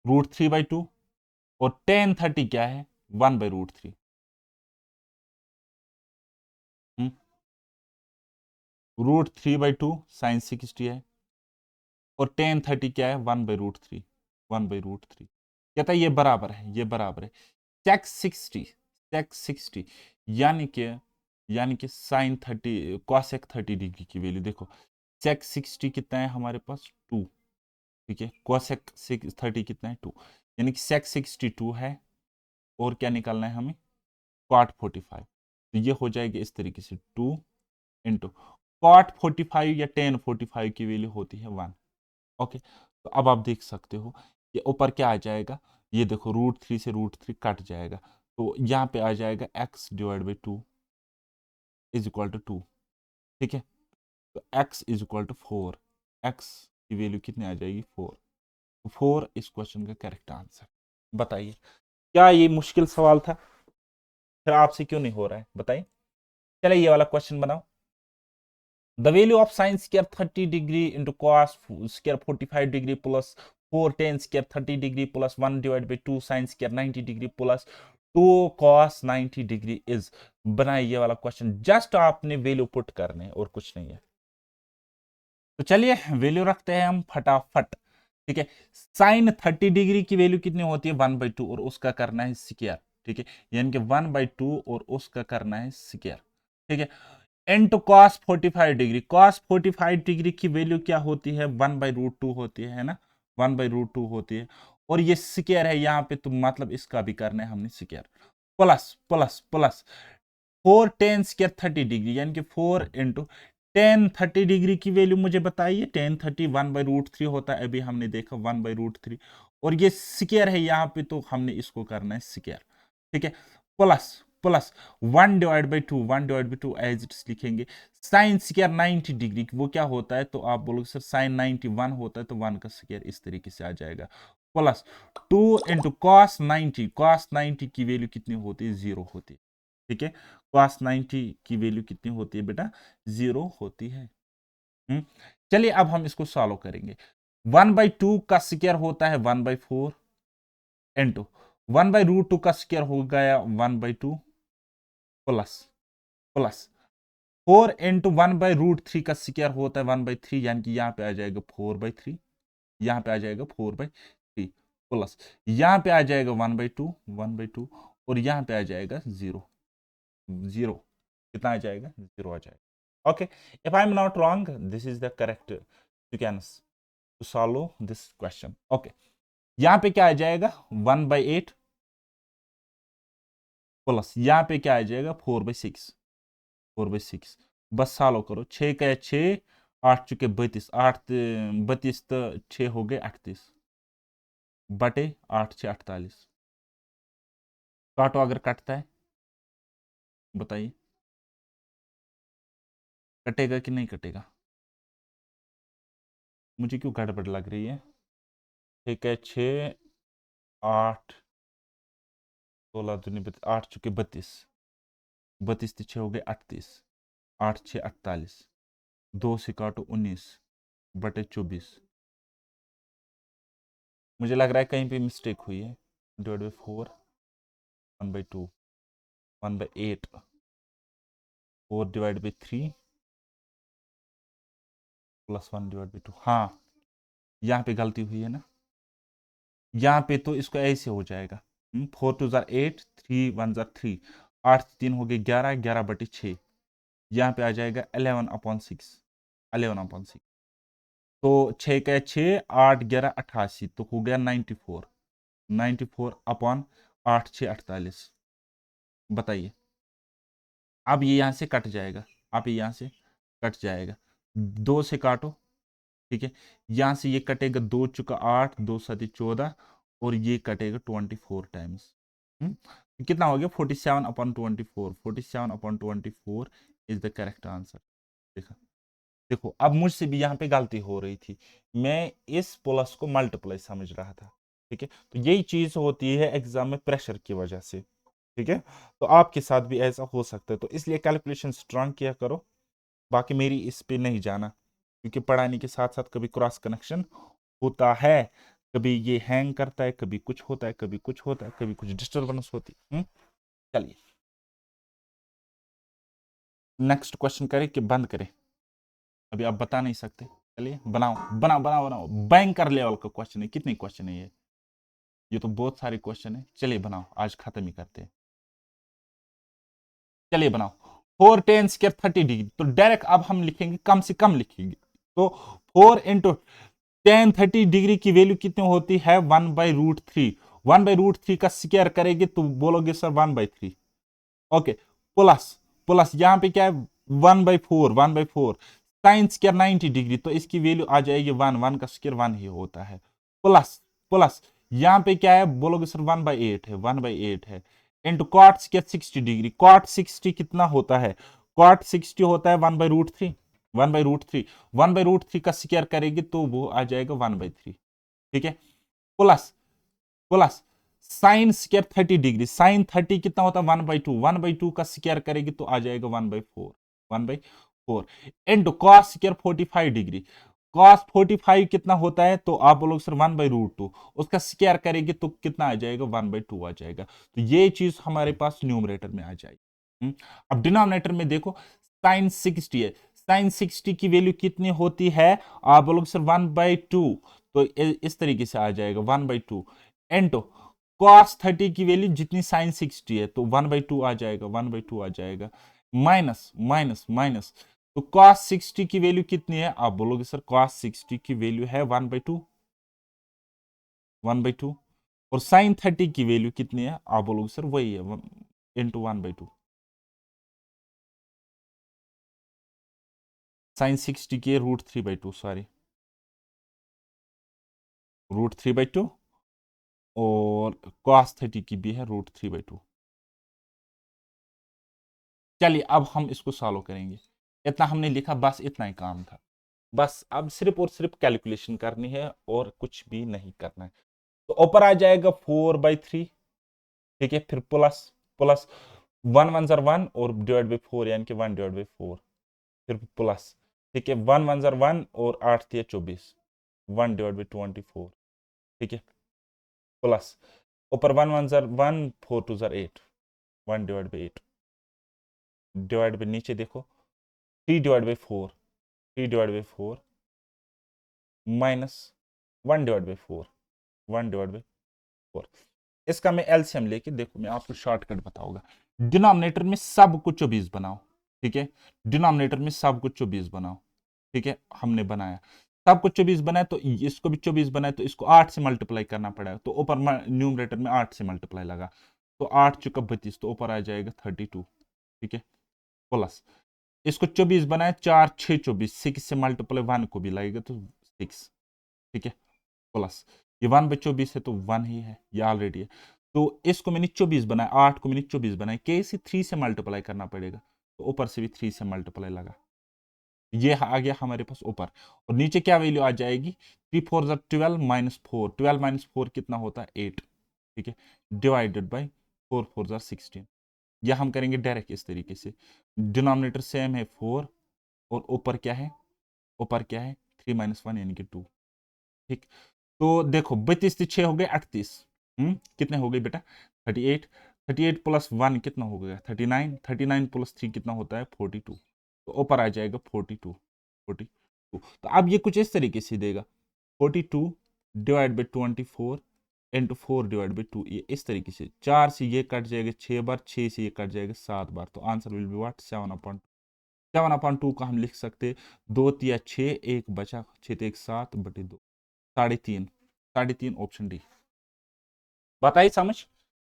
√3/2, और tan 30 क्या है, 1/√3। √3/2 साइन 60 है, और tan 30 क्या है, 1/√3। 1/√3 कहता है ये बराबर है, ये बराबर है sec 60 यानी कि साइन 30 cosec 30 डिग्री की वैल्यू। देखो sec 60 कितना है हमारे पास, 2। ठीक है, cosec 30 कितना है, 2, यानी कि sec 62 है, और क्या निकालना है हमें, cot 45। तो ये हो जाएगा इस तरीके से 2 इंटू cot 45 या tan 45 की वैल्यू होती है 1। ओके, तो अब आप देख सकते हो कि ऊपर क्या आ जाएगा, ये देखो √3 से √3 कट जाएगा, तो यहाँ पे आ जाएगा x/2 इज इक्वल टू 2। ठीक है, तो x is equal to 4। x की वैल्यू कितनी आ जाएगी, 4। तो 4 इस क्वेश्चन का करेक्ट आंसर। बताइए क्या ये मुश्किल सवाल था? फिर आपसे क्यों नहीं हो रहा है बताइए। चलिए ये वाला क्वेश्चन बनाओ। The value of sin square 30 degree into cos square 45 degree plus 4 tan square 30 degree plus 1 divided by 2 sin square 90 degree plus 2 cos 90 degree is। बनाइए ये वाला क्वेश्चन, जस्ट आपने वैल्यू पुट करने हैं और कुछ नहीं है। तो चलिए वैल्यू रखते हैं हम फटाफट। ठीक है, साइन 30 डिग्री की वैल्यू कितनी होती है, 1/2, और उसका करना है स्क्वायर। ठीक है, यानी कि 1/2 और उसका करना है स्क्वायर। ठीक है, into cos 45 degree, cos 45 degree की वैल्यू क्या होती है, 1/√2 होती है ना, 1/√2 होती है, और ये स्क्वायर है यहाँ पे, तो मतलब इसका भी करना है हमने square. Plus plus plus 4 tan square 30 degree, यानी कि 4 इंटू tan 30 डिग्री की वैल्यू मुझे बताइए। tan 30 1/√3 होता है, अभी हमने देखा 1/√3, और ये स्क्वायर है यहाँ पे, तो हमने इसको करना है स्क्वायर। ठीक है, प्लस प्लस 1/2, 1/2 एज इट लिखेंगे। साइन स्क्वायर 90 डिग्री वो क्या होता है, तो आप बोलोगे सर साइन 91 होता है, तो 1 का स्क्वायर इस तरीके से आ जाएगा। प्लस 2 इंटू कॉस 90, कॉस 90 की वैल्यू कितनी होती है, 0 होती है। ठीक है, cos 90 की वैल्यू कितनी होती है बेटा, 0 होती है। चलिए अब हम इसको सॉल्व करेंगे। 1/2 का स्क्वायर होता है 1/4 इंटू 1/√2 का स्क्वायर हो गया 1/2 प्लस प्लस 4 इंटू 1/√3 का स्क्वायर होता है 1/3, यानी कि यहाँ पे आ जाएगा 4/3, यहाँ पे आ जाएगा 4/3 प्लस यहाँ पे आ जाएगा 1/2 और यहाँ पे आ जाएगा 0। 0 कितना आ जाएगा, 0 आ जाएगा। Okay, if I am not wrong this is the correct sequence to solve this question. Okay, यहाँ पे क्या आ जाएगा 1/8 प्लस यहाँ पे क्या आ जाएगा 4/6, 4/6। बस सॉल्व करो, 6 का 6, 8 चुके 32, 8 32 तो 6 हो गए 38 बटे 8 6 48। काटो अगर कटता है बताइए, कटेगा कि नहीं कटेगा? मुझे क्यों गड़बड़ लग रही है? ठीक है, 6 8 16 दूनी 8 चुके 32, 32 तो 6 हो गए 38, 8 6 48, 2 से काटो 19 बटे 24। मुझे लग रहा है कहीं पे मिस्टेक हुई है। Divide by 4, 1/2, 1/8, 4 divide by 3 plus 1 divide by 2। हाँ, यहाँ पे गलती हुई है ना, यहाँ पे तो इसको ऐसे हो जाएगा, 4 2 जार 8, 3 1 जार 3, 8 3 हो गए 11, 11/6, यहाँ पे आ जाएगा 11/6, 11/6। तो 6 का 6, 8 11 88, तो हो गया 94, 94/8 6 48। बताइए, अब ये यहाँ से कट जाएगा, अब ये यहाँ से कट जाएगा, 2 से काटो, ठीक है, यहाँ से ये कटेगा 2 चुका 8, 2 7 14, और ये कटेगा 24 टाइम्स। तो कितना हो गया 47/24, 47/24 इज द करेक्ट आंसर। देखा, देखो अब मुझसे भी यहाँ पे गलती हो रही थी, मैं इस प्लस को मल्टीप्लाई समझ रहा था, ठीक है, तो यही चीज होती है एग्जाम में प्रेशर की वजह से, ठीक है, तो आपके साथ भी ऐसा हो सकता है, तो इसलिए कैलकुलेशन स्ट्रांग किया करो। बाकी मेरी इस पे नहीं जाना, क्योंकि पढ़ाने के साथ साथ कभी क्रॉस कनेक्शन होता है, कभी ये हैंग करता है, कभी कुछ होता है, कभी कुछ होता है, कभी कुछ डिस्टर्बेंस होती है। चलिए नेक्स्ट क्वेश्चन करें कि बंद करें, अभी आप बता नहीं सकते। चलिए बनाओ बनाओ बनाओ बनाओ, बैंकर लेवल का क्वेश्चन है, कितने क्वेश्चन है ये तो बहुत सारे क्वेश्चन है। चलिए बनाओ, आज खत्म ही करते हैं। चलिए बनाओ, 4 10 2 30 डिग्री, तो डायरेक्ट अब हम लिखेंगे, कम से कम लिखेंगे, तो 4 × 10 30 डिग्री की वैल्यू कितनी होती है 1/√3, 1/√3 का स्क्वायर करेंगे तो बोलोगे सर 1/3, ओके, प्लस प्लस यहाँ पे क्या है 1/4, 1/4, साइन स्क्वायर 90 डिग्री, तो इसकी वैल्यू आ जाएगी 1, 1 का स्क्वायर 1 ही होता है, प्लस प्लस यहाँ पे क्या है बोलोगे सर 1/8 है, 1/8 है, into cot square 60 degree, cot 60 कितना होता है, कॉट 60 होता है 1/√3, 1/√3, 1/√3 का स्क्वायर करेंगे तो वो आ जाएगा 1/3, ठीक है, plus plus sine square 30 degree, sine 30 कितना होता है 1/2, 1/2 का स्क्वायर करेंगे तो आ जाएगा 1/4, 1/4, into cos square 45 degree, cos 45 कितना होता है, तो आप बोलोगे सर 1/√2, उसका स्क्वायर करेंगे तो कितना आ जाएगा 1/2 आ जाएगा, तो ये चीज हमारे पास न्यूमरेटर में आ जाएगी। अब डिनोमिनेटर में देखो, साइन 60 है, साइन 60 की वैल्यू कितनी होती है, आप बोलोगे सर 1/2, तो इस तरीके से आ जाएगा 1/2, एंटो कॉस 30 की वैल्यू जितनी साइन 60 है, तो 1/2 आ जाएगा, 1/2 आ जाएगा, माइनस माइनस माइनस, तो कॉस 60 की वैल्यू कितनी है, आप बोलोगे सर कॉस 60 की वैल्यू है 1/2, 1/2, और साइन 30 की वैल्यू कितनी है, आप बोलोगे सर वही है इंटू 1/2, साइन 60 की है √3/2, सॉरी √3/2, और कॉस 30 की भी है √3/2। चलिए अब हम इसको सॉल्व करेंगे, इतना हमने लिखा, बस इतना ही काम था, बस अब सिर्फ और सिर्फ कैलकुलेशन करनी है और कुछ भी नहीं करना है। तो ऊपर आ जाएगा 4/3, ठीक है, फिर प्लस प्लस 1 1 * 1 और डिवाइड बाई 4, यानी कि 1/4, फिर प्लस, ठीक है, 1 1 * 1 और 8 × 24, 1/24, ठीक है, प्लस ऊपर 1 1 * 1, 4 2 * 8, 1/8, डिवाइड बाई नीचे देखो 3/4, 3/4 माइनस 1/4, 1/4, इसका मैं एलसीएम लेके देखो, मैं आपको शॉर्टकट बताऊंगा, डिनोमिनेटर में सब कुछ 24 बनाओ, ठीक है, डिनोमिनेटर में सब कुछ 24 बनाओ, ठीक है, हमने बनाया सब कुछ 24 बनाया, तो इसको भी 24 बनाया, तो इसको 8 से मल्टीप्लाई करना पड़ेगा, तो ऊपर न्यूमरेटर में 8 से मल्टीप्लाई लगा, तो 8 चुका 32, तो ऊपर आ जाएगा 32, ठीक है, प्लस इसको 24 बनाया, 4 6 24, 6 से मल्टीप्लाई 1 को भी लगेगा तो 6, ठीक है, प्लस ये 1/24 है तो 1 ही है, ये ऑलरेडी है, तो इसको मैंने 24 बनाया, 8 को मैंने 24 बनाया, कैसे 3 से मल्टीप्लाई करना पड़ेगा, तो ऊपर से भी 3 से मल्टीप्लाई लगा, ये आ गया हमारे पास ऊपर, और नीचे क्या वैल्यू आ जाएगी, 3 4 12 -4, 12 - 4 कितना होता है 8, ठीक है, डिवाइडेड बाई 4 4 16, या हम करेंगे डायरेक्ट इस तरीके से, डिनोमिनेटर सेम है 4, और ऊपर क्या है, ऊपर क्या है 3 - 1 यानी कि 2, ठीक, तो देखो 32 से 6 हो गए 38, कितने हो गए बेटा 38, 38 प्लस 1 कितना हो गया 39, 39 प्लस 3 कितना होता है 42, तो ऊपर आ जाएगा 42, 42, तो अब ये कुछ इस तरीके से देगा 42 डिवाइड बाई 24 इंटू 4/2, ये इस तरीके से 4 से ये कट जाएगा 6 बार, 6 से ये कट जाएगा 7 बार, तो आंसर विल बी व्हाट 7/2 का हम लिख सकते 2 तिया 6, एक बचा 6 एक 7/2, 3.5, 3.5 ऑप्शन डी। बताइए समझ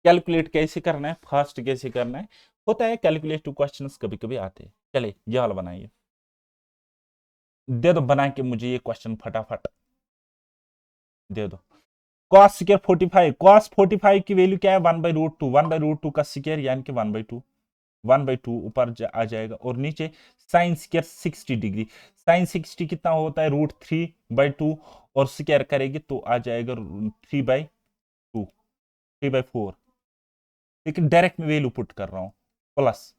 कैलकुलेट कैसे करना है, फास्ट कैसे करना है, होता है कैलकुलेटिव क्वेश्चंस कभी कभी आते हैं। चलिए ये वाला बनाइए, दे दो बना के मुझे ये क्वेश्चन फटाफट दे दो। cos स्क्वायर 45, cos 45 की वैल्यू क्या है 1/√2, 1/√2 का स्क्वायर यानी कि 1/2, 1/2 ऊपर आ जाएगा, और नीचे साइन स्क्वायर 60 डिग्री, साइन 60 कितना होता है √3/2, और स्क्वायर करेगी तो आ जाएगा 3/2, 3/4, लेकिन डायरेक्ट में वैल्यू पुट कर रहा हूं, plus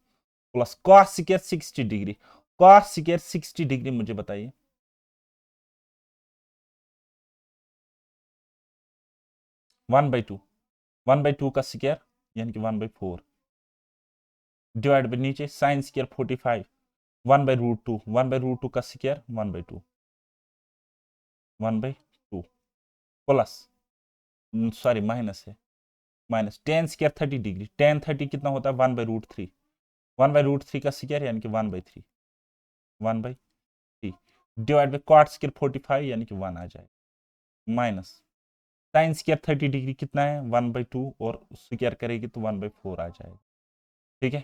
plus cos square 60 degree, cos square 60 degree मुझे बताइए 1/2, 1/2 का स्क्वायर यानी कि 1/4, डिवाइड बाई नीचे साइन स्क्वायर 45, 1/√2, 1/√2 का स्क्वायर 1/2, 1/2 प्लस, सॉरी माइनस है, minus tan square 30 degree, ten 30 कितना होता है 1/√3, 1/√3 का स्क्वायर यानी कि 1/3, 1/3 डिवाइड बाई कॉट स्क्वायर 45 यानी कि 1 आ जाएगा, माइनस साइन स्क्वायर 30 डिग्री कितना है 1/2, और स्क्वायर करेगी तो 1/4 आ जाएगा, ठीक है,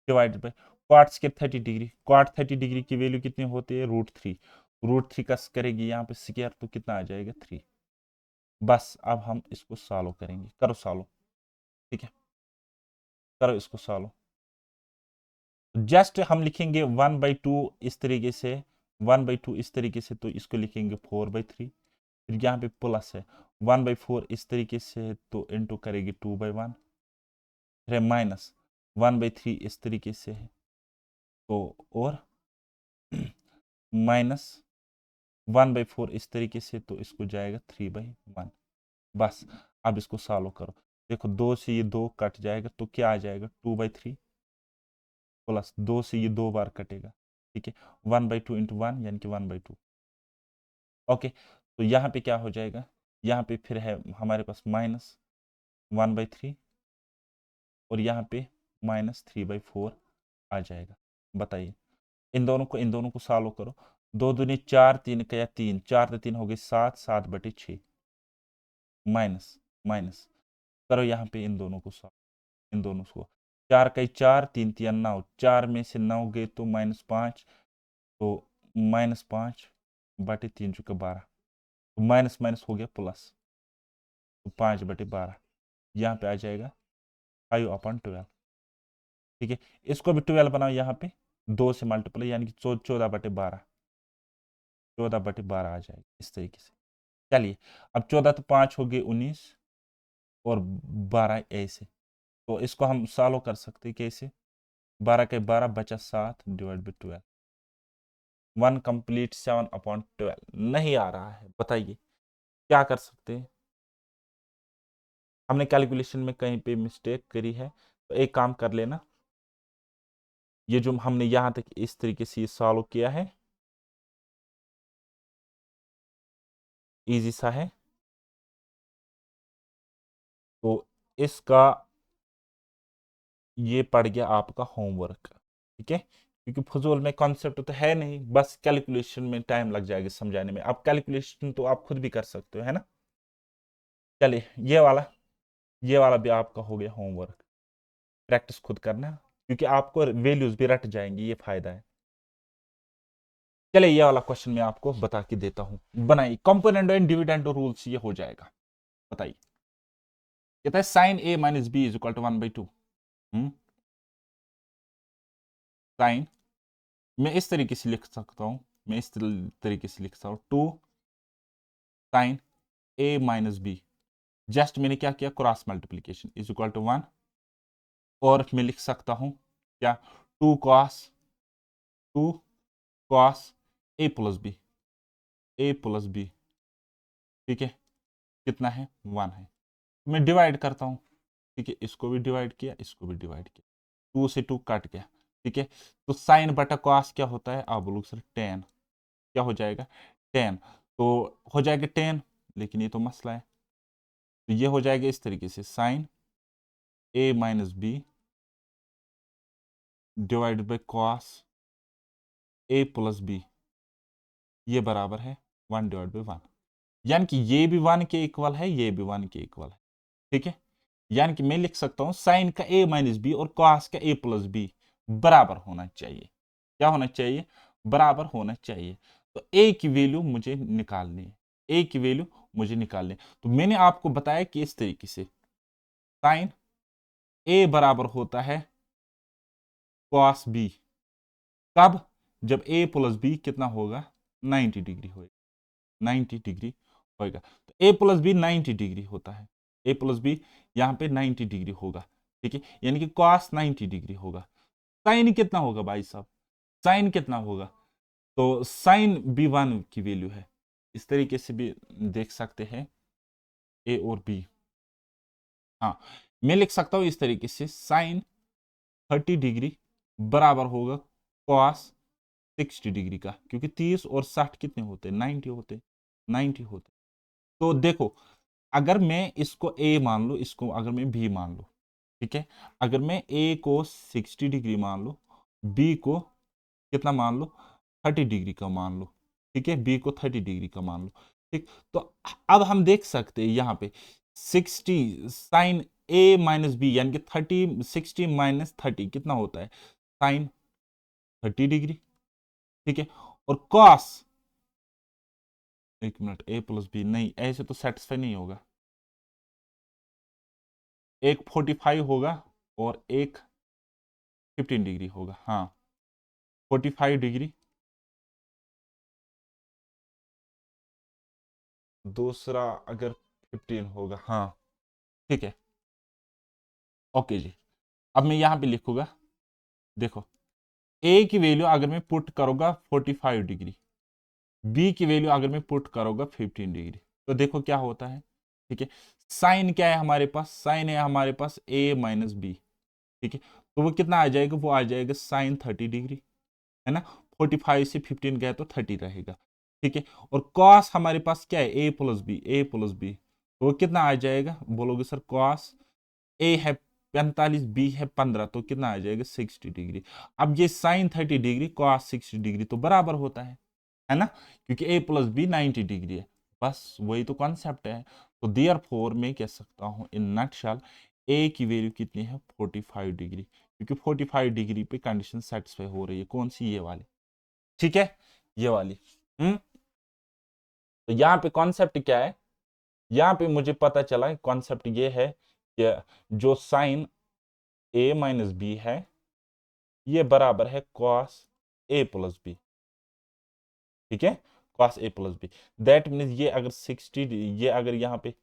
divided by cot square 30 degree, cot 30 degree की वैल्यू कितनी होती है √3, √3 का करेगी यहाँ पे स्क्वायर तो कितना आ जाएगा 3। बस अब हम इसको सॉल्व करेंगे, करो सॉल्व, ठीक है, करो इसको सॉल्व। जस्ट हम लिखेंगे 1/2 इस तरीके से, 1/2 इस तरीके से, तो इसको लिखेंगे 4/3, फिर यहाँ पे प्लस है 1/4 इस तरीके से, तो इंटू करेगी 2/1, फिर माइनस 1/3 इस तरीके से है, तो और माइनस 1/4 इस तरीके से, तो इसको जाएगा 3/1। बस अब इसको सॉल्व करो, देखो 2 से ये 2 कट जाएगा तो क्या आ जाएगा 2/3, प्लस 2 से ये 2 बार कटेगा, ठीक है, 1/2 इंटू 1 यानी कि 1/2, ओके, तो यहाँ पे क्या हो जाएगा, यहाँ पे फिर है हमारे पास माइनस 1/3, और यहाँ पे माइनस 3/4 आ जाएगा। बताइए इन दोनों को सॉल्व करो, 2 दूनी 4, 3 का या 3, 4 3 हो गए 7, 7/6, माइनस माइनस करो यहाँ पे इन दोनों को सॉल्व, इन दोनों को 4 का 4, 3 3 9, 4 में से 9 गए तो -5, तो -5/3 चुका 12, तो माइनस माइनस हो गया प्लस, तो 5/12 यहाँ पे आ जाएगा 5/12, ठीक है, इसको भी 12 बनाओ, यहाँ पे 2 से मल्टीप्लाई यानी कि 14/12, 14/12 आ जाएगा इस तरीके से। चलिए अब 14 तो 5 हो गए 19, और 12 ऐसे, तो इसको हम सॉल्व कर सकते हैं कैसे, 12 के 12 बचा 7 डिवाइड बाई 12, 1 कंप्लीट 7/12 नहीं आ रहा है, बताइए क्या कर सकते हैं, हमने कैलकुलेशन में कहीं पे मिस्टेक करी है, तो एक काम कर लेना, ये जो हमने यहां तक इस तरीके से सॉल्व किया है, इजी सा है, तो इसका ये पड़ गया आपका होमवर्क, ठीक है, क्योंकि फजूल में कॉन्सेप्ट तो है नहीं, बस कैलकुलेशन में टाइम लग जाएगा समझाने में, अब कैलकुलेशन तो आप खुद भी कर सकते हो, है ना। चलिए ये वाला भी आपका हो गया होमवर्क, प्रैक्टिस खुद करना, क्योंकि आपको वैल्यूज भी रट जाएंगी, ये फायदा है। चलिए ये वाला क्वेश्चन मैं आपको बता के देता हूं, बनाइए कंपोनेंट एंड डिविडेंड रूल्स, ये हो जाएगा, बताइए, कहता है sine a minus B is equal to 1/2, sine मैं इस तरीके से लिख सकता हूं, मैं इस तरीके से लिख सकता हूं 2 sine a minus B, just मैंने क्या किया cross multiplication is equal to 1, और मैं लिख सकता हूं क्या 2 कॉस a प्लस बी, ठीक है, कितना है 1 है, मैं डिवाइड करता हूं, ठीक है, इसको भी डिवाइड किया, इसको भी डिवाइड किया, 2 से 2 कट गया, ठीक है, तो साइन बटा कॉस क्या होता है, आप बोलोगे सर 10, क्या हो जाएगा 10, तो हो जाएगा 10, लेकिन ये तो मसला है, तो ये हो जाएगा इस तरीके से sine A minus B divided by cos A plus B, ये बराबर है 1/1, यानी कि ये भी 1 के इक्वल है, ये भी 1 के इक्वल है। ठीक है, यानी कि मैं लिख सकता हूं साइन का ए माइनस बी और कॉस का ए प्लस बी बराबर होना चाहिए। क्या होना चाहिए? बराबर होना चाहिए। तो ए की वैल्यू मुझे निकालनी है, ए की वैल्यू मुझे निकालनी है। तो मैंने आपको बताया कि इस तरीके से साइन ए बराबर होता है कॉस बी, कब? जब ए प्लस बी कितना होगा? 90 डिग्री होगा, 90 डिग्री होगा। तो ए प्लस बी 90 डिग्री होता है, ए प्लस बी यहां पे 90 डिग्री होगा। ठीक है, यानी कि कॉस 90 डिग्री होगा। साइन कितना होगा भाई साहब? साइन कितना होगा? तो साइन बी 1 की वैल्यू है, इस तरीके से भी देख सकते हैं ए और बी। हाँ, मैं लिख सकता हूं इस तरीके से साइन 30 डिग्री बराबर होगा कॉस 60 डिग्री का, क्योंकि 30 और 60 कितने होते हैं? 90 होते, 90 होते। तो देखो, अगर मैं इसको ए मान लूं, इसको अगर मैं बी मान लूं, ठीक है, अगर मैं ए को 60 डिग्री मान लूं, बी को कितना मान लो? 30 डिग्री का मान लो। ठीक है, बी को 30 डिग्री का मान लो। ठीक, तो अब हम देख सकते हैं यहां पे 60 साइन ए माइनस बी, यानी कि 30, 60 माइनस 30 कितना होता है? Sine 30 degree. ठीक है, और कॉस, एक मिनट, ए प्लस बी नहीं, ऐसे तो सेटिस्फाई नहीं होगा। एक 45 होगा और एक 15 डिग्री होगा। हाँ, 45 डिग्री, दूसरा अगर 15 होगा। हाँ, ठीक है, ओके जी। अब मैं यहां पे लिखूंगा, देखो, ए की वैल्यू अगर मैं पुट करूंगा 45 डिग्री, बी की वैल्यू अगर मैं पुट करूंगा 15 डिग्री, तो देखो क्या होता है। ठीक है, साइन क्या है हमारे पास? साइन है हमारे पास ए माइनस बी। ठीक है, तो वो कितना आ जाएगा? वो आ जाएगा साइन 30 डिग्री, है ना। 45 से 15 गया तो 30 रहेगा। ठीक है, और कॉस हमारे पास क्या है? ए plus B, A plus B, तो वो कितना आ जाएगा? बोलोगे सर कॉस ए है 45, बी है 15, तो कितना आ जाएगा? 60 डिग्री। अब ये साइन 30 डिग्री कॉस 60 डिग्री तो बराबर होता है ना, क्योंकि ए प्लस बी 90 डिग्री है। बस वही तो कॉन्सेप्ट है। तो देयरफॉर मैं कह सकता हूं इन नटशल ए की वैल्यू कितनी है? 45 डिग्री, क्योंकि 45 डिग्री पे कंडीशन सेटिस्फाई हो रही है। कौन सी? ये वाली। ठीक है, ये वाली। हम्म, तो यहाँ पे कॉन्सेप्ट क्या है? यहाँ पे मुझे पता चला कॉन्सेप्ट ये है कि जो साइन ए माइनस बी है, ये बराबर है कॉस ए प्लस बी। ठीक है, cos A plus B, that means ये अगर 60, ये अगर यहाँ पे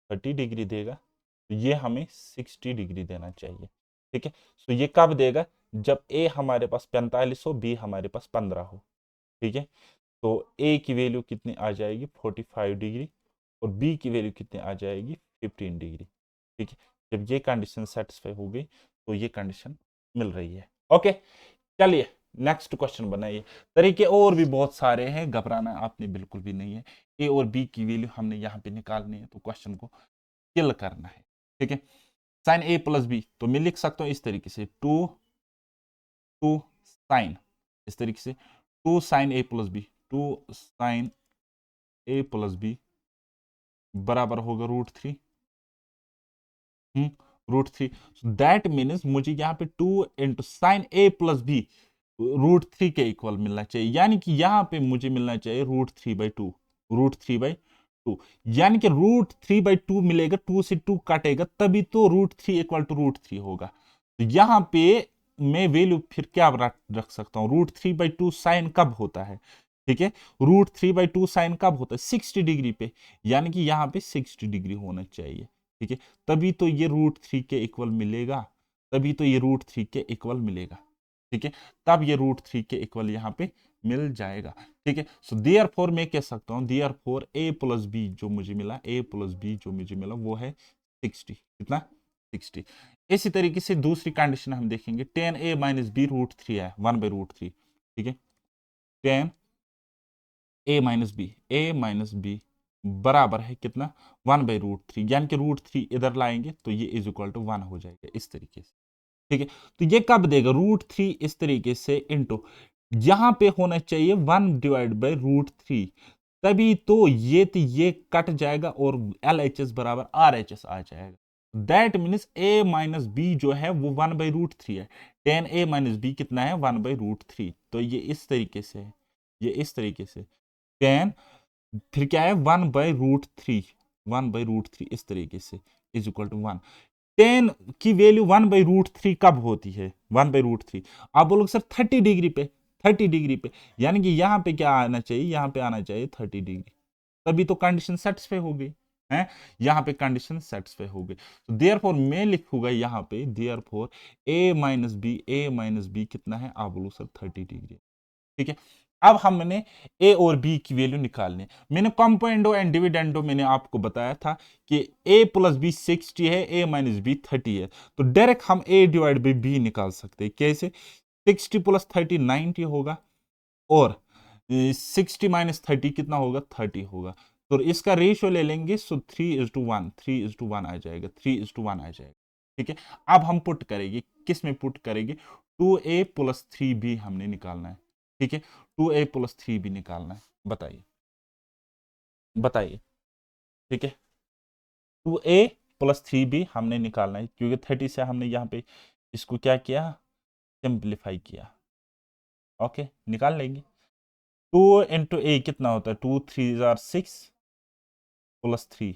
30 डिग्री देगा, तो ये हमें 60 डिग्री देना चाहिए। ठीक है, तो ये कब देगा? जब ए हमारे पास 45 हो, बी हमारे पास 15 हो। ठीक है, तो ए की वैल्यू कितनी आ जाएगी? 45 डिग्री, और बी की वैल्यू कितनी आ जाएगी? 15 डिग्री। ठीक है, जब ये कंडीशन सेटिस्फाई हो गई, तो ये कंडीशन मिल रही है। ओके, चलिए नेक्स्ट क्वेश्चन बनाइए। तरीके और भी बहुत सारे हैं, घबराना आपने बिल्कुल भी नहीं है। ए और बी की वैल्यू हमने यहाँ पे निकालनी है, तो क्वेश्चन को किल करना है। ठीक है, साइन ए प्लस बी, तो मैं लिख सकता हूँ इस तरीके से 2 टू साइन, इस तरीके से 2 साइन ए प्लस बी, 2 साइन ए प्लस बी बराबर होगा √3। √3, दैट मीन्स मुझे यहाँ पे 2 इंटू साइन ए प्लस बी √3 के इक्वल मिलना चाहिए, यानी कि यहाँ पे मुझे मिलना चाहिए √3/2, √3/2, यानी कि √3/2 मिलेगा, 2 से 2 काटेगा, तभी तो √3 इक्वल टू √3 होगा। तो यहाँ पे मैं वैल्यू फिर क्या रख सकता हूँ? √3/2 साइन कब होता है? ठीक है, √3/2 साइन कब होता है? 60 डिग्री पे, यानी कि यहाँ पे 60 डिग्री होना चाहिए। ठीक है, तभी तो ये √3 के इक्वल मिलेगा, तभी तो ये √3 के इक्वल मिलेगा। ठीक है, तब ये √3 के इक्वल यहाँ पे मिल जाएगा। ठीक है, सो देयरफॉर मैं कह सकता हूँ, देयरफॉर ए प्लस बी जो मुझे मिला, ए प्लस बी जो मुझे मिला वो है 60। कितना? 60। इसी तरीके से दूसरी कंडीशन हम देखेंगे, tan a माइनस बी √3 है, 1/√3। ठीक है, tan a minus B, a minus B बराबर है कितना 1/√3, यानी कि √3 इधर लाएंगे तो ये इज इक्वल टू 1 हो जाएगा इस तरीके से। ठीक है, तो ये कब देगा √3 इस तरीके से इंटू यहां पे होना चाहिए 1/√3, तभी तो ये कट जाएगा और LHS बराबर RHS आ जाएगा। That means a minus B जो है वो 1/√3 है। tan a माइनस बी कितना है 1/√3, तो ये इस तरीके से है, ये इस तरीके से tan फिर क्या है 1/√3, 1/√3 इस तरीके से इज इक्वल टू 1। tan की वैल्यू 1/√3 कब होती है 1/√3? आप बोलोगे सर 30 डिग्री पे, 30 डिग्री पे, यानी कि यहाँ पे क्या आना चाहिए, यहाँ पे आना चाहिए 30 डिग्री, तभी तो कंडीशन सेटिस्फाई हो गई है, यहाँ पे कंडीशन सेटिस्फाई हो गई। तो देयरफॉर मैं लिखूंगा यहाँ पे देयरफॉर a माइनस बी कितना है, आप बोलो सर 30 डिग्री। ठीक है, अब हमने ए और बी की वैल्यू निकालनी। मैंने कॉम्पोनेंडो एंड डिविडेंडो मैंने आपको बताया था कि ए प्लस बी 60 है, ए माइनस बी 30 है, तो डायरेक्ट हम ए डिवाइड बाई बी निकाल सकते हैं। कैसे? 60 प्लस 30 90 होगा, और 60 माइनस 30 कितना होगा 30 होगा, तो इसका रेशियो ले लेंगे, सो 3:1, 3:1 आ जाएगा, 3:1 आ जाएगा। ठीक है, अब हम पुट करेंगे, किस में पुट करेंगे, 2a प्लस 3b हमने निकालना है। ठीक है, 2a प्लस 3b निकालना है, बताइए बताइए। ठीक है, 2a प्लस 3b हमने निकालना है, क्योंकि 30 से हमने यहाँ पे इसको क्या किया, सिंप्लीफाई किया। ओके, निकाल लेंगे। 2 इंटू ए कितना होता है, 2 3 6 प्लस 3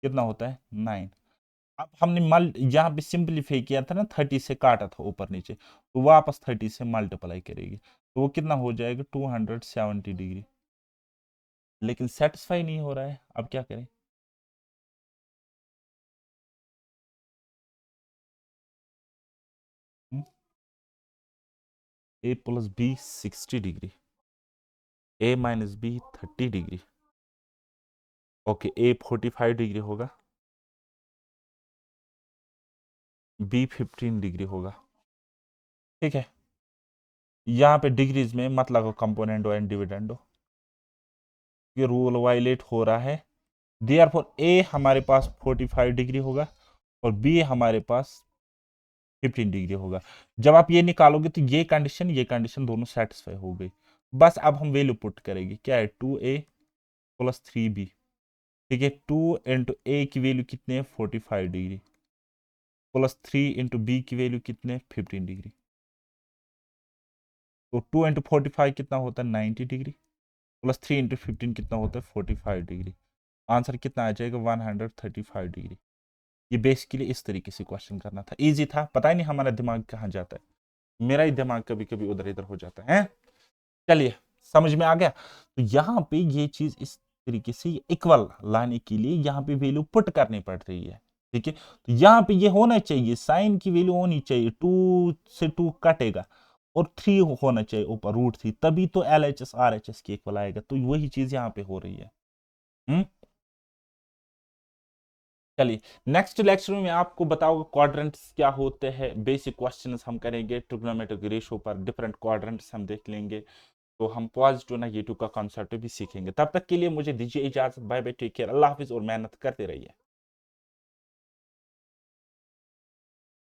कितना होता है 9। अब हमने यहाँ पे सिंप्लीफाई किया था ना, 30 से काटा था ऊपर नीचे, तो वापस 30 से मल्टीप्लाई करेगी, तो वो कितना हो जाएगा 270 डिग्री। लेकिन सेटिस्फाई नहीं हो रहा है, अब क्या करें? ए प्लस बी 60 डिग्री, ए माइनस बी 30 डिग्री, ओके, ए 45 डिग्री होगा, बी 15 डिग्री होगा। ठीक है, यहाँ पे डिग्रीज में मत लगाओ कंपोनेंडो एंड डिविडेंडो, ये रूल वायलेट हो रहा है। देयरफॉर ए हमारे पास 45 डिग्री होगा और बी हमारे पास 15 डिग्री होगा। जब आप ये निकालोगे तो ये कंडीशन दोनों सेटिस्फाई हो गई। बस अब हम वैल्यू पुट करेंगे, क्या है 2a प्लस 3b। ठीक है, 2 इंटू ए की वैल्यू कितने है 45 डिग्री, प्लस 3 इंटू बी की वैल्यू कितने 15 डिग्री, तो 2 इंटू 45 कितना होता है 90 डिग्री, प्लस 3 इंटू 15 कितना होता है 45 डिग्री। आंसर कितना आ जाएगा 135 डिग्री। ये बेसिकली इस तरीके से क्वेश्चन करना था, इजी था, पता ही नहीं हमारा दिमाग कहाँ जाता है, मेरा ही दिमाग कभी कभी उधर इधर हो जाता है। चलिए, समझ में आ गया। तो यहाँ पे ये चीज इस तरीके से इक्वल लाने के लिए यहाँ पे वैल्यू पुट करनी पड़ रही है। ठीक है, तो यहाँ पे ये होना चाहिए, साइन की वैल्यू होनी चाहिए, 2 से 2 कटेगा और 3 होना चाहिए ऊपर √3, तभी तो LHS RHS के इक्वल आएगा। तो वही चीज यहाँ पे हो रही है। हम्म, चलिए, नेक्स्ट लेक्चर में मैं आपको बताऊंगा क्वाड्रेंट्स क्या होते हैं, बेसिक क्वेश्चंस हम करेंगे, ट्रिग्नोमेट्रिक रेशियो पर डिफरेंट क्वाड्रेंट्स हम देख लेंगे, तो हम पॉजिटिव नेगेटिव का कॉन्सेप्ट भी सीखेंगे। तब तक के लिए मुझे दीजिए इजाजत, बाय बाय, टेक केयर, अल्लाह हाफिज और मेहनत करते रहिए।